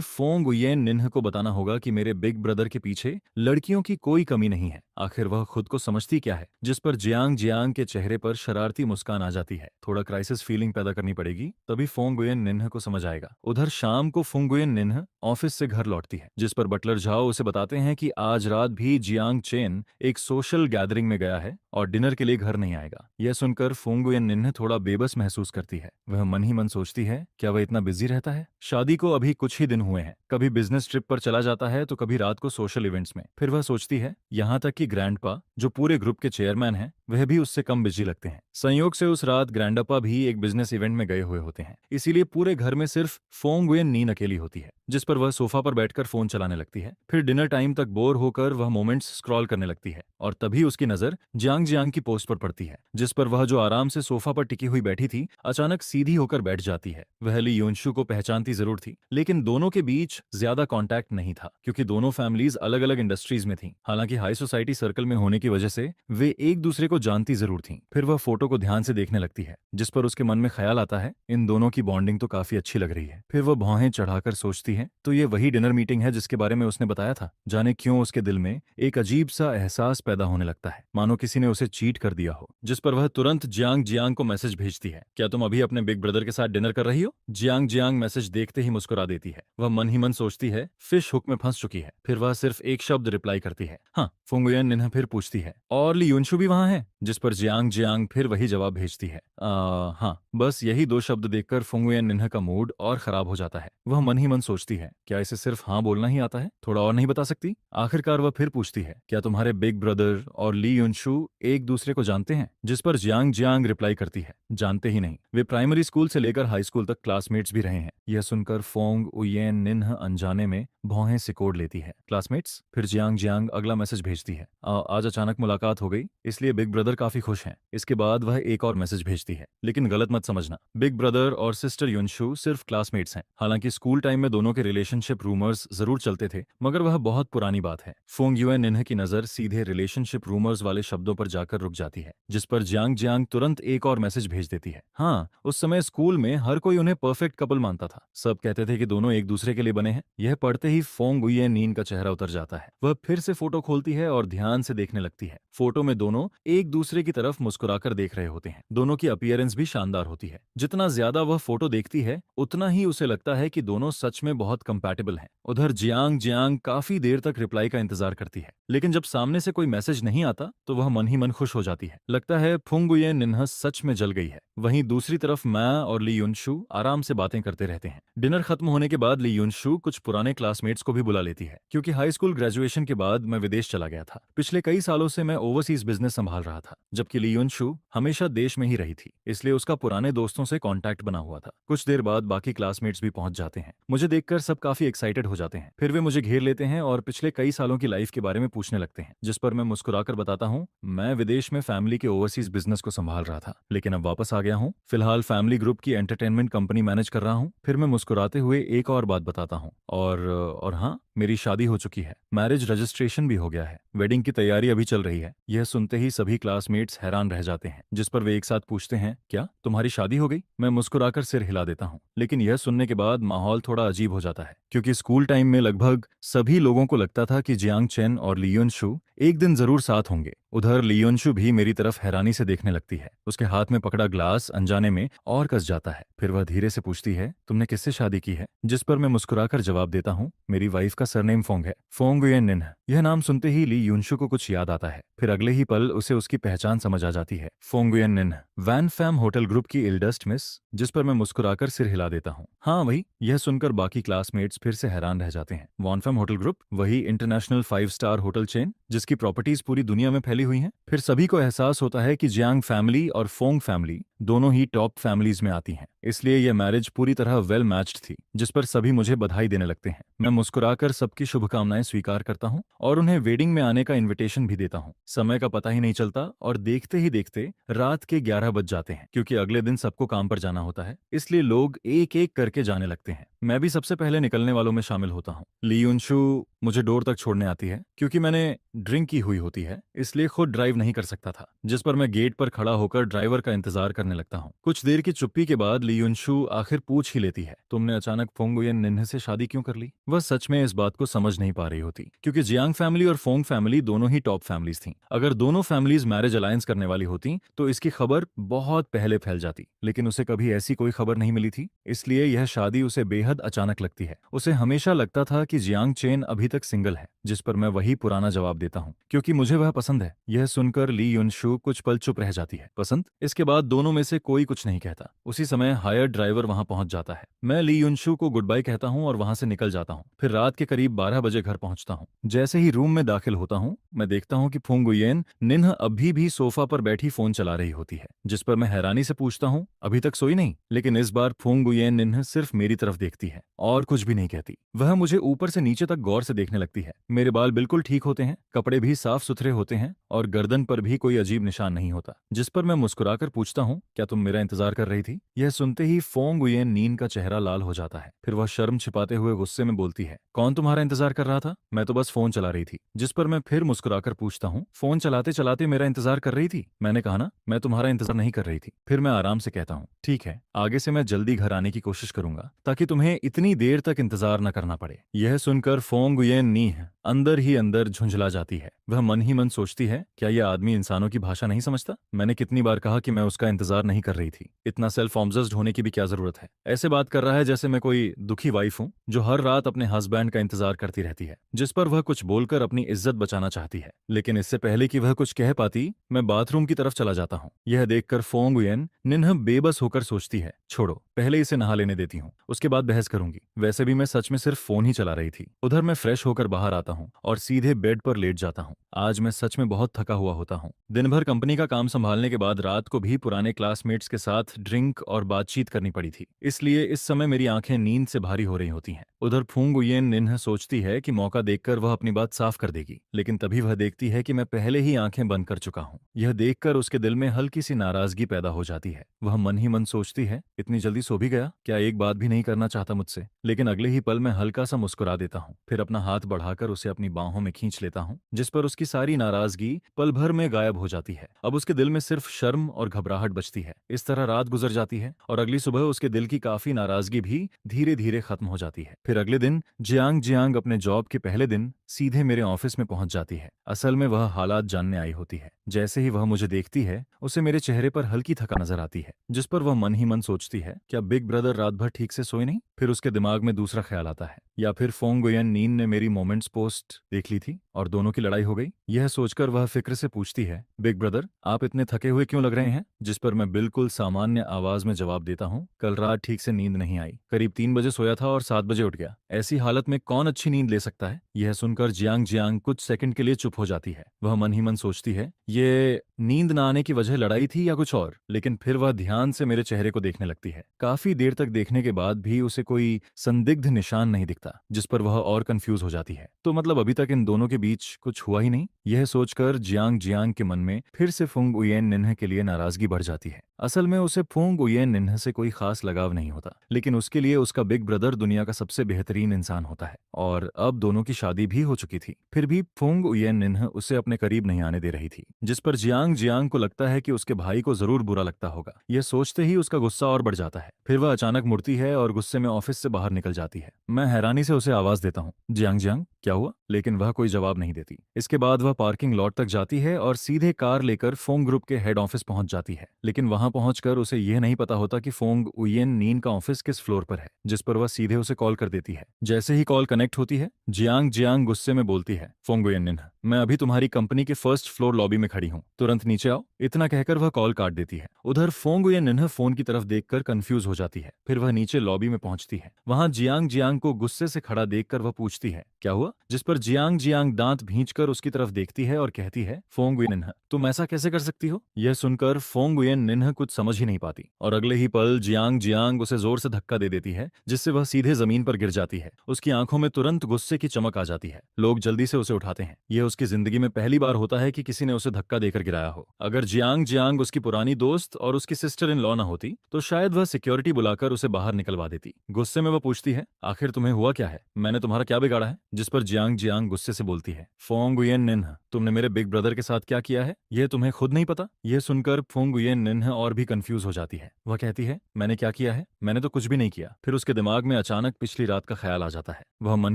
फुंग ये निन्ह को बताना होगा कि मेरे बिग ब्रदर के पीछे लड़कियों की कोई कमी नहीं है। आखिर वह खुद को समझती क्या है? जिस पर जियांग जियांग के चेहरे पर शरारती मुस्कान आ जाती है। थोड़ा क्राइसिस फीलिंग पैदा करनी पड़ेगी, तभी फोंगुयेन निन्ह को समझ आएगा। उधर शाम को फोंगुयेन निन्ह ऑफिस से घर लौटती है, जिस पर बटलर झाओ उसे बताते हैं कि आज रात भी जियांग चेन एक सोशल गैदरिंग में गया है और डिनर के लिए घर नहीं आएगा। यह सुनकर फोंगुयेन निन्ह थोड़ा बेबस महसूस करती है। वह मन ही मन सोचती है, क्या वह इतना बिजी रहता है? शादी को अभी कुछ ही दिन हुए हैं, कभी बिजनेस ट्रिप पर चला जाता है तो कभी रात को सोशल इवेंट्स में। फिर वह सोचती है, यहाँ तक कि कि ग्रैंडपा, जो पूरे ग्रुप के चेयरमैन हैं, वह भी उससे कम बिजी लगते हैं। संयोग से उस रात ग्रैंडपा भी एक बिजनेस इवेंट में गए हुए होते हैं, इसीलिए पूरे घर में सिर्फ फोंग गुयेन नीन अकेली होती है, जिस पर वह सोफा पर बैठकर फोन चलाने लगती है। फिर डिनर टाइम तक बोर होकर वह मोमेंट्स स्क्रॉल करने लगती है और तभी उसकी नजर जियांग जियांग की पोस्ट पर पड़ती है, जिस पर वह जो आराम से सोफा पर टिकी हुई बैठी थी अचानक सीधी होकर बैठ जाती है। वह ली योनशु को पहचानती जरूर थी, लेकिन दोनों के बीच ज्यादा कांटेक्ट नहीं था क्योंकि दोनों फैमिलीज अलग अलग इंडस्ट्रीज में थीं। हालांकि हाई सोसाइटी सर्कल में होने की वजह से वे एक दूसरे को जानती जरूर थीं। फिर वह फोटो को ध्यान से देखने लगती है, जिस पर उसके मन में ख्याल आता है इन दोनों की बॉन्डिंग तो काफी अच्छी लग रही है। फिर वह भौहें चढ़ाकर सोचती है तो ये वही डिनर मीटिंग है जिसके बारे में उसने बताया था। जाने क्यों उसके दिल में एक अजीब सा एहसास पैदा होने लगता है, मानो किसी ने उसे चीट कर दिया हो, जिस पर वह तुरंत जियांग जियांग को मैसेज भेजती है, क्या तुम अभी अपने बिग ब्रदर के साथ डिनर कर रही हो? जियांग जियांग मैसेज देखते ही मुस्कुरा देती है। वह मन ही मन सोचती है फिश हुक में फंस चुकी है। फिर वह सिर्फ एक शब्द रिप्लाई करती है, हाँ। फुंगुयन निन्हा फिर पूछती है, और ली युनशु भी वहां है? जिस पर जियांग जियांग फिर वही जवाब भेजती है, हाँ। बस यही दो शब्द देखकर फुंगुयन निन्हा का मूड और खराब हो जाता है। वह मन ही मन सोचती है, क्या इसे सिर्फ हाँ बोलना ही आता है, थोड़ा और नहीं बता सकती? आखिरकार वह फिर पूछती है, क्या तुम्हारे बिग ब्रदर और ली युनशु एक दूसरे को जानते हैं? जिस पर जियांग जियांग रिप्लाई करती है, जानते ही नहीं, वे प्राइमरी स्कूल से लेकर हाई स्कूल तक क्लासमेट्स भी रहे हैं। यह सुनकर फोंग उयेन निन्ह अनजाने में भौहें सिकोड़ लेती है। क्लासमेट्स? फिर जियांग जियांग अगला मैसेज भेजती है, आज अचानक मुलाकात हो गई इसलिए बिग ब्रदर काफी खुश हैं। इसके बाद वह एक और मैसेज भेजती है, लेकिन गलत मत समझना, बिग ब्रदर और सिस्टर युनशु सिर्फ क्लासमेट्स हैं। हालांकि स्कूल टाइम में दोनों के रिलेशनशिप रूमर्स जरूर चलते थे, मगर वह बहुत पुरानी बात है। फोंग युएन निन्ह की नजर सीधे रिलेशनशिप रूमर्स वाले शब्दों पर जाकर रुक जाती है, जिस पर जियांग जियांग तुरंत एक और मैसेज भेज देती है, हाँ। उस समय स्कूल में हर कोई उन्हें परफेक्ट कपल मानता था, सब कहते थे कि दोनों एक दूसरे के लिए बने हैं। यह पढ़ते ही फोंग उयेन नीन का चेहरा उतर जाता है। वह फिर से फोटो खोलती है और ध्यान से देखने लगती है। फोटो में दोनों एक दूसरे की तरफ मुस्कुराकर देख रहे होते हैं। दोनों की अपीयरेंस भी शानदार होती है। जितना ज्यादा वह फोटो देखती है उतना ही उसे लगता है कि दोनों सच में बहुत कंपैटिबल हैं। उधर जियांग जियांग काफी देर तक रिप्लाई का इंतजार करती है, लेकिन जब सामने से कोई मैसेज नहीं आता तो वह मन ही मन खुश हो जाती है। लगता है फुंगुये निन्हा सच में जल गई है। वहीं दूसरी तरफ मैं और ली युनशु आराम से बातें करते रहते हैं। डिनर खत्म होने के बाद ली युनशु कुछ पुराने क्लासमेट्स को भी बुला लेती है, क्योंकि हाई स्कूल ग्रेजुएशन के बाद मैं विदेश चला गया था। पिछले कई सालों से मैं ओवरसीज बिजनेस संभाल रहा था, जबकि ली युनशु हमेशा देश में ही रही थी, इसलिए उसका पुराने दोस्तों से कांटेक्ट बना हुआ था। कुछ देर बाद बाकी क्लासमेट्स भी पहुंच जाते हैं। मुझे देखकर सब काफी एक्साइटेड हो जाते हैं। फिर वे मुझे घेर लेते हैं और पिछले कई सालों की लाइफ के बारे में पूछने लगते हैं, जिस पर मैं मुस्कुराकर बताता हूँ मैं विदेश में फैमिली के ओवरसीज बिजनेस को संभाल रहा था, लेकिन अब वापस आ गया हूँ। फिलहाल फैमिली ग्रुप की एंटरटेनमेंट कंपनी मैनेज कर रहा हूँ। फिर मैं मुस्कुराते हुए एक और बात बताता हूँ, और हाँ, मेरी शादी हो चुकी है, मैरिज रजिस्ट्रेशन भी हो गया है, वेडिंग की तैयारी अभी चल रही है। यह सुनते ही सभी क्लासमेट्स हैरान रह जाते हैं, जिस पर वे एक साथ पूछते हैं, क्या तुम्हारी शादी हो गई? मैं मुस्कुराकर सिर हिला देता हूँ, लेकिन यह सुनने के बाद माहौल थोड़ा अजीब हो जाता है, क्योंकि स्कूल टाइम में लगभग सभी लोगों को लगता था कि जियांग चेन और ली युनशु एक दिन जरूर साथ होंगे। उधर ली युनशु भी मेरी तरफ हैरानी से देखने लगती है। उसके हाथ में पकड़ा ग्लास अनजाने में और कस जाता है। फिर वह धीरे से पूछती है, तुमने किससे शादी की है? जिस पर मैं मुस्कुराकर जवाब देता हूँ, मेरी वाइफ का सरनेम फोंग है, फोंग गुयेन निन्ह। यह नाम सुनते ही ली युनशु को कुछ याद आता है। फिर अगले ही पल उसे उसकी पहचान समझ आ जाती है, Phong Nguyen Ninh, Van Pham hotel group की इल्डेस्ट मिस। जिस पर मैं मुस्कुराकर सिर हिला देता हूँ, हाँ वही। यह सुनकर बाकी क्लासमेट्स फिर से हैरान रह जाते हैं। वॉन फैम होटल ग्रुप, वही इंटरनेशनल 5 स्टार होटल चेन जिसकी प्रॉपर्टीज पूरी दुनिया में फैली हुई हैं। फिर सभी को एहसास होता है कि जियांग फैमिली और फोंग फैमिली दोनों ही टॉप फैमिलीज में आती हैं, इसलिए यह मैरिज पूरी तरह वेल मैच्ड थी, जिस पर सभी मुझे बधाई देने लगते हैं। मैं मुस्कुराकर सबकी शुभकामनाएं स्वीकार करता हूं और उन्हें वेडिंग में आने का इनविटेशन भी देता हूं। समय का पता ही नहीं चलता और देखते ही देखते रात के 11 बज जाते हैं, क्योंकि अगले दिन सबको काम पर जाना होता है, इसलिए लोग एक एक करके जाने लगते हैं। मैं भी सबसे पहले निकलने वालों में शामिल होता हूँ। ली युनशु मुझे डोर तक छोड़ने आती है, क्योंकि मैंने ड्रिंक की हुई होती है, इसलिए खुद ड्राइव नहीं कर सकता था, जिस पर मैं गेट पर खड़ा होकर ड्राइवर का इंतजार करने लगता हूँ। कुछ देर की चुप्पी के बाद ली युनशु आखिर पूछ ही लेती है, तुमने अचानक फोंग गुयेन निन्ह से शादी क्यों कर ली? वह सच में इस बात को समझ नहीं पा रही होती, क्योंकि जियांग फैमिली और फोंग फैमिली दोनों ही टॉप फैमिलीज थीं। अगर दोनों फैमिलीज मैरिज अलायंस करने वाली होती तो इसकी खबर बहुत पहले फैल जाती, लेकिन उसे कभी ऐसी कोई खबर नहीं मिली थी, इसलिए यह शादी उसे बेहद बेहद अचानक लगती है। उसे हमेशा लगता था कि जियांग चेन अभी तक सिंगल है, जिस पर मैं वही पुराना जवाब देता हूँ, क्योंकि मुझे वह पसंद है। यह सुनकर ली युनशु कुछ पल चुप रह जाती है। पसंद? इसके बाद दोनों में से कोई कुछ नहीं कहता। उसी समय हायर ड्राइवर वहां पहुंच जाता है। मैं ली युनशु को गुड बाय कहता हूं और वहां से निकल जाता हूं। फिर रात के करीब 12 बजे घर पहुंचता हूं। जैसे ही रूम में दाखिल होता हूं, मैं देखता हूं कि फुंग गुयेन निन्ह अभी भी सोफा पर बैठी फोन चला रही होती है, जिस पर मैं हैरानी से पूछता हूं, अभी तक सोई नहीं? लेकिन इस बार फुंग गुयेन निन्ह सिर्फ मेरी तरफ देखती है और कुछ भी नहीं कहती। वह मुझे ऊपर से नीचे तक गौर से देखने लगती है। मेरे बाल बिल्कुल ठीक होते हैं, कपड़े भी साफ सुथरे होते हैं और गर्दन पर भी कोई अजीब निशान नहीं होता, जिस पर मैं मुस्कुराकर पूछता हूँ, क्या तुम मेरा इंतजार कर रही थी? यह सुनते ही फोंग गुयेन नीन का चेहरा लाल हो जाता है। फिर वह शर्म छिपाते हुए गुस्से में बोलती है, कौन तुम्हारा इंतजार कर रहा था? मैं तो बस फोन चला रही थी। जिस पर मैं फिर मुस्कुराकर पूछता हूँ, फोन चलाते चलाते मेरा इंतजार कर रही थी? मैंने कहा ना, मैं तुम्हारा इंतजार नहीं कर रही थी। फिर मैं आराम से कहता हूँ, ठीक है, आगे से मैं जल्दी घर आने की कोशिश करूंगा ताकि तुम्हें इतनी देर तक इंतजार न करना पड़े। यह सुनकर फोंग गुयेन नीह अंदर ही अंदर झुंझला जाती है। वह मन ही मन सोचती है, क्या यह आदमी इंसानों की भाषा नहीं समझता? मैंने कितनी बार कहा कि मैं उसका इंतजार नहीं कर रही थी। इतना सेल्फ ऑब्सेस्ड होने की भी क्या जरूरत है? ऐसे बात कर रहा है जैसे मैं कोई दुखी वाइफ हूं जो हर रात अपने हस्बैंड का इंतजार करती रहती है। जिस पर वह कुछ बोलकर अपनी इज्जत बचाना चाहती है। लेकिन इससे पहले कि वह कुछ कह पाती, मैं बाथरूम की तरफ चला जाता हूँ। यह देखकर फोंग गुयेन निन्ह बेबस होकर सोचती है, छोड़ो, पहले इसे नहा लेने देती हूँ, उसके बाद बहस करूंगी। वैसे भी मैं सच में सिर्फ फोन ही चला रही थी। उधर मैं फ्रेश होकर बाहर आता हूँ और सीधे बेड पर लेट जाता हूँ। आज मैं सच में बहुत थका हुआ होता हूँ। दिन भर कंपनी का काम संभालने के बाद रात को भी पुराने क्लासमेट्स के साथ ड्रिंक और बातचीत करनी पड़ी थी, इसलिए इस समय मेरी आंखें नींद से भारी हो रही होती हैं। उधर फुंग गुयेन निन्ह सोचती है कि मौका देखकर वह अपनी बात साफ कर देगी, लेकिन तभी वह देखती है कि मैं पहले ही आंखें बंद कर चुका हूँ। यह देखकर उसके दिल में हल्की सी नाराजगी पैदा हो जाती है। वह मन ही मन सोचती है, इतनी जल्दी सो भी गया? क्या एक बात भी नहीं करना चाहता मुझसे? लेकिन अगले ही पल मैं हल्का सा मुस्कुरा देता हूँ। फिर अपना हाथ बढ़ाकर उसे अपनी बाहों में खींच लेता हूँ, जिस पर उसकी सारी नाराजगी पल भर में गायब हो जाती है। अब उसके दिल में सिर्फ शर्म और घबराहट बचती है। इस तरह रात गुजर जाती है और अगली सुबह उसके दिल की काफी नाराजगी भी धीरे धीरे खत्म हो जाती है। फिर अगले दिन जियांग जियांग अपने जॉब के पहले दिन सीधे मेरे ऑफिस में पहुंच जाती है। असल में वह हालात जानने आई होती है। जैसे ही वह मुझे देखती है, उसे मेरे चेहरे पर हल्की थका नजर आती है, जिस पर वह मन ही मन सोचती है, क्या बिग ब्रदर रात भर ठीक से सोए नहीं? फिर उसके दिमाग में दूसरा ख्याल आता है, या फिर फोंग गुयेन नीन ने मेरी मोमेंट्स पोस्ट देख ली थी और दोनों की लड़ाई हो गई। यह सोचकर वह फिक्र से पूछती है, बिग ब्रदर आप इतने थके हुए क्यों लग रहे हैं? जिस पर मैं बिल्कुल सामान्य आवाज में जवाब देता हूँ, कल रात ठीक से नींद नहीं आई, करीब 3 बजे सोया था और 7 बजे उठ गया। ऐसी हालत में कौन अच्छी नींद ले सकता है? यह सुनकर जियांग जियांग कुछ सेकंड के लिए चुप हो जाती है। वह मन ही मन सोचती है, ये नींद न आने की वजह लड़ाई थी या कुछ और। लेकिन फिर वह ध्यान से मेरे चेहरे को देखने लगती है। काफी देर तक देखने के बाद भी उसे कोई संदिग्ध निशान नहीं दिखता, जिस पर वह और कंफ्यूज हो जाती है। तो मतलब अभी तक इन दोनों के बीच कुछ हुआ ही नहीं? यह सोचकर जियांग जियांग के मन में फिर से फुंग उयेन निन्ह के लिए नाराजगी बढ़ जाती है। असल में उसे फुंग उयेन निन्ह से कोई खास लगाव नहीं होता, लेकिन उसके लिए उसका बिग ब्रदर दुनिया का सबसे बेहतरीन इंसान होता है और अब दोनों की शादी भी हो चुकी थी। फिर भी फुंग उयेन निन्ह उसे अपने करीब नहीं आने दे रही थी, जिस पर जियांग जियांग को लगता है कि उसके भाई को जरूर बुरा लगता होगा। यह सोचते ही उसका गुस्सा और बढ़ जाता है। फिर वह अचानक मुड़ती है और गुस्से में ऑफिस से बाहर निकल जाती है। मैं हैरानी से उसे आवाज देता हूँ, जियांग जियांग क्या हुआ? लेकिन वह कोई जवाब नहीं देती। इसके बाद वह पार्किंग लॉट तक जाती है और सीधे कार लेकर फोंग ग्रुप के हेड ऑफिस पहुंच जाती है। लेकिन वहां पहुंचकर उसे यह नहीं पता होता कि फोंग उयेन नीन का ऑफिस किस फ्लोर पर है, जिस पर वह सीधे उसे कॉल कर देती है। जैसे ही कॉल कनेक्ट होती है, जियांग जियांग गुस्से में बोलती है, फोंग उयेन निन्ह मैं अभी तुम्हारी कंपनी के फर्स्ट फ्लोर लॉबी में खड़ी हूँ, तुरंत नीचे आओ। इतना कहकर वह कॉल काट देती है। उधर फोंग उयेन निन्ह फोन की तरफ देखकर कंफ्यूज हो जाती है। फिर वह नीचे लॉबी में पहुंचती है। वहां जियांग जियांग को गुस्से से खड़ा देखकर वह पूछती है, क्या हुआ? जिस पर जियांग जियांग दांत भींचकर उसकी तरफ देखती है और कहती है, फोंग उयेन निन्ह तुम ऐसा कैसे कर सकती हो? यह सुनकर फोंग उयेन निन्ह कुछ समझ ही नहीं पाती और अगले ही पल जियांग जियांग उसे जोर से धक्का दे देती है, जिससे वह सीधे जमीन पर गिर जाती है। उसकी आंखों में तुरंत गुस्से की चमक आ जाती है। लोग जल्दी से उसे उठाते हैं। यह उसकी जिंदगी में पहली बार होता है कि किसी ने उसे धक्का देकर गिराया हो। अगर जियांग जियांग उसकी पुरानी दोस्त और उसकी सिस्टर इन लॉ न होती तो शायद वह सिक्योरिटी बुलाकर उसे बाहर निकलवा देती। गुस्से में वह पूछती है, आखिर तुम्हें हुआ क्या है? मैंने तुम्हारा क्या बिगाड़ा है? जिस पर जियांग जियांग गुस्से से बोलती है, फोंग उयेन निन्ह तुमने मेरे बिग ब्रदर के साथ क्या किया है यह तुम्हें खुद नहीं पता? यह सुनकर फोंग उयेन निन्ह और भी कंफ्यूज हो जाती है। वह कहती है, मैंने क्या किया है? मैंने तो कुछ भी नहीं किया। फिर उसके दिमाग में अचानक पिछली रात का ख्याल आ जाता है। वह मन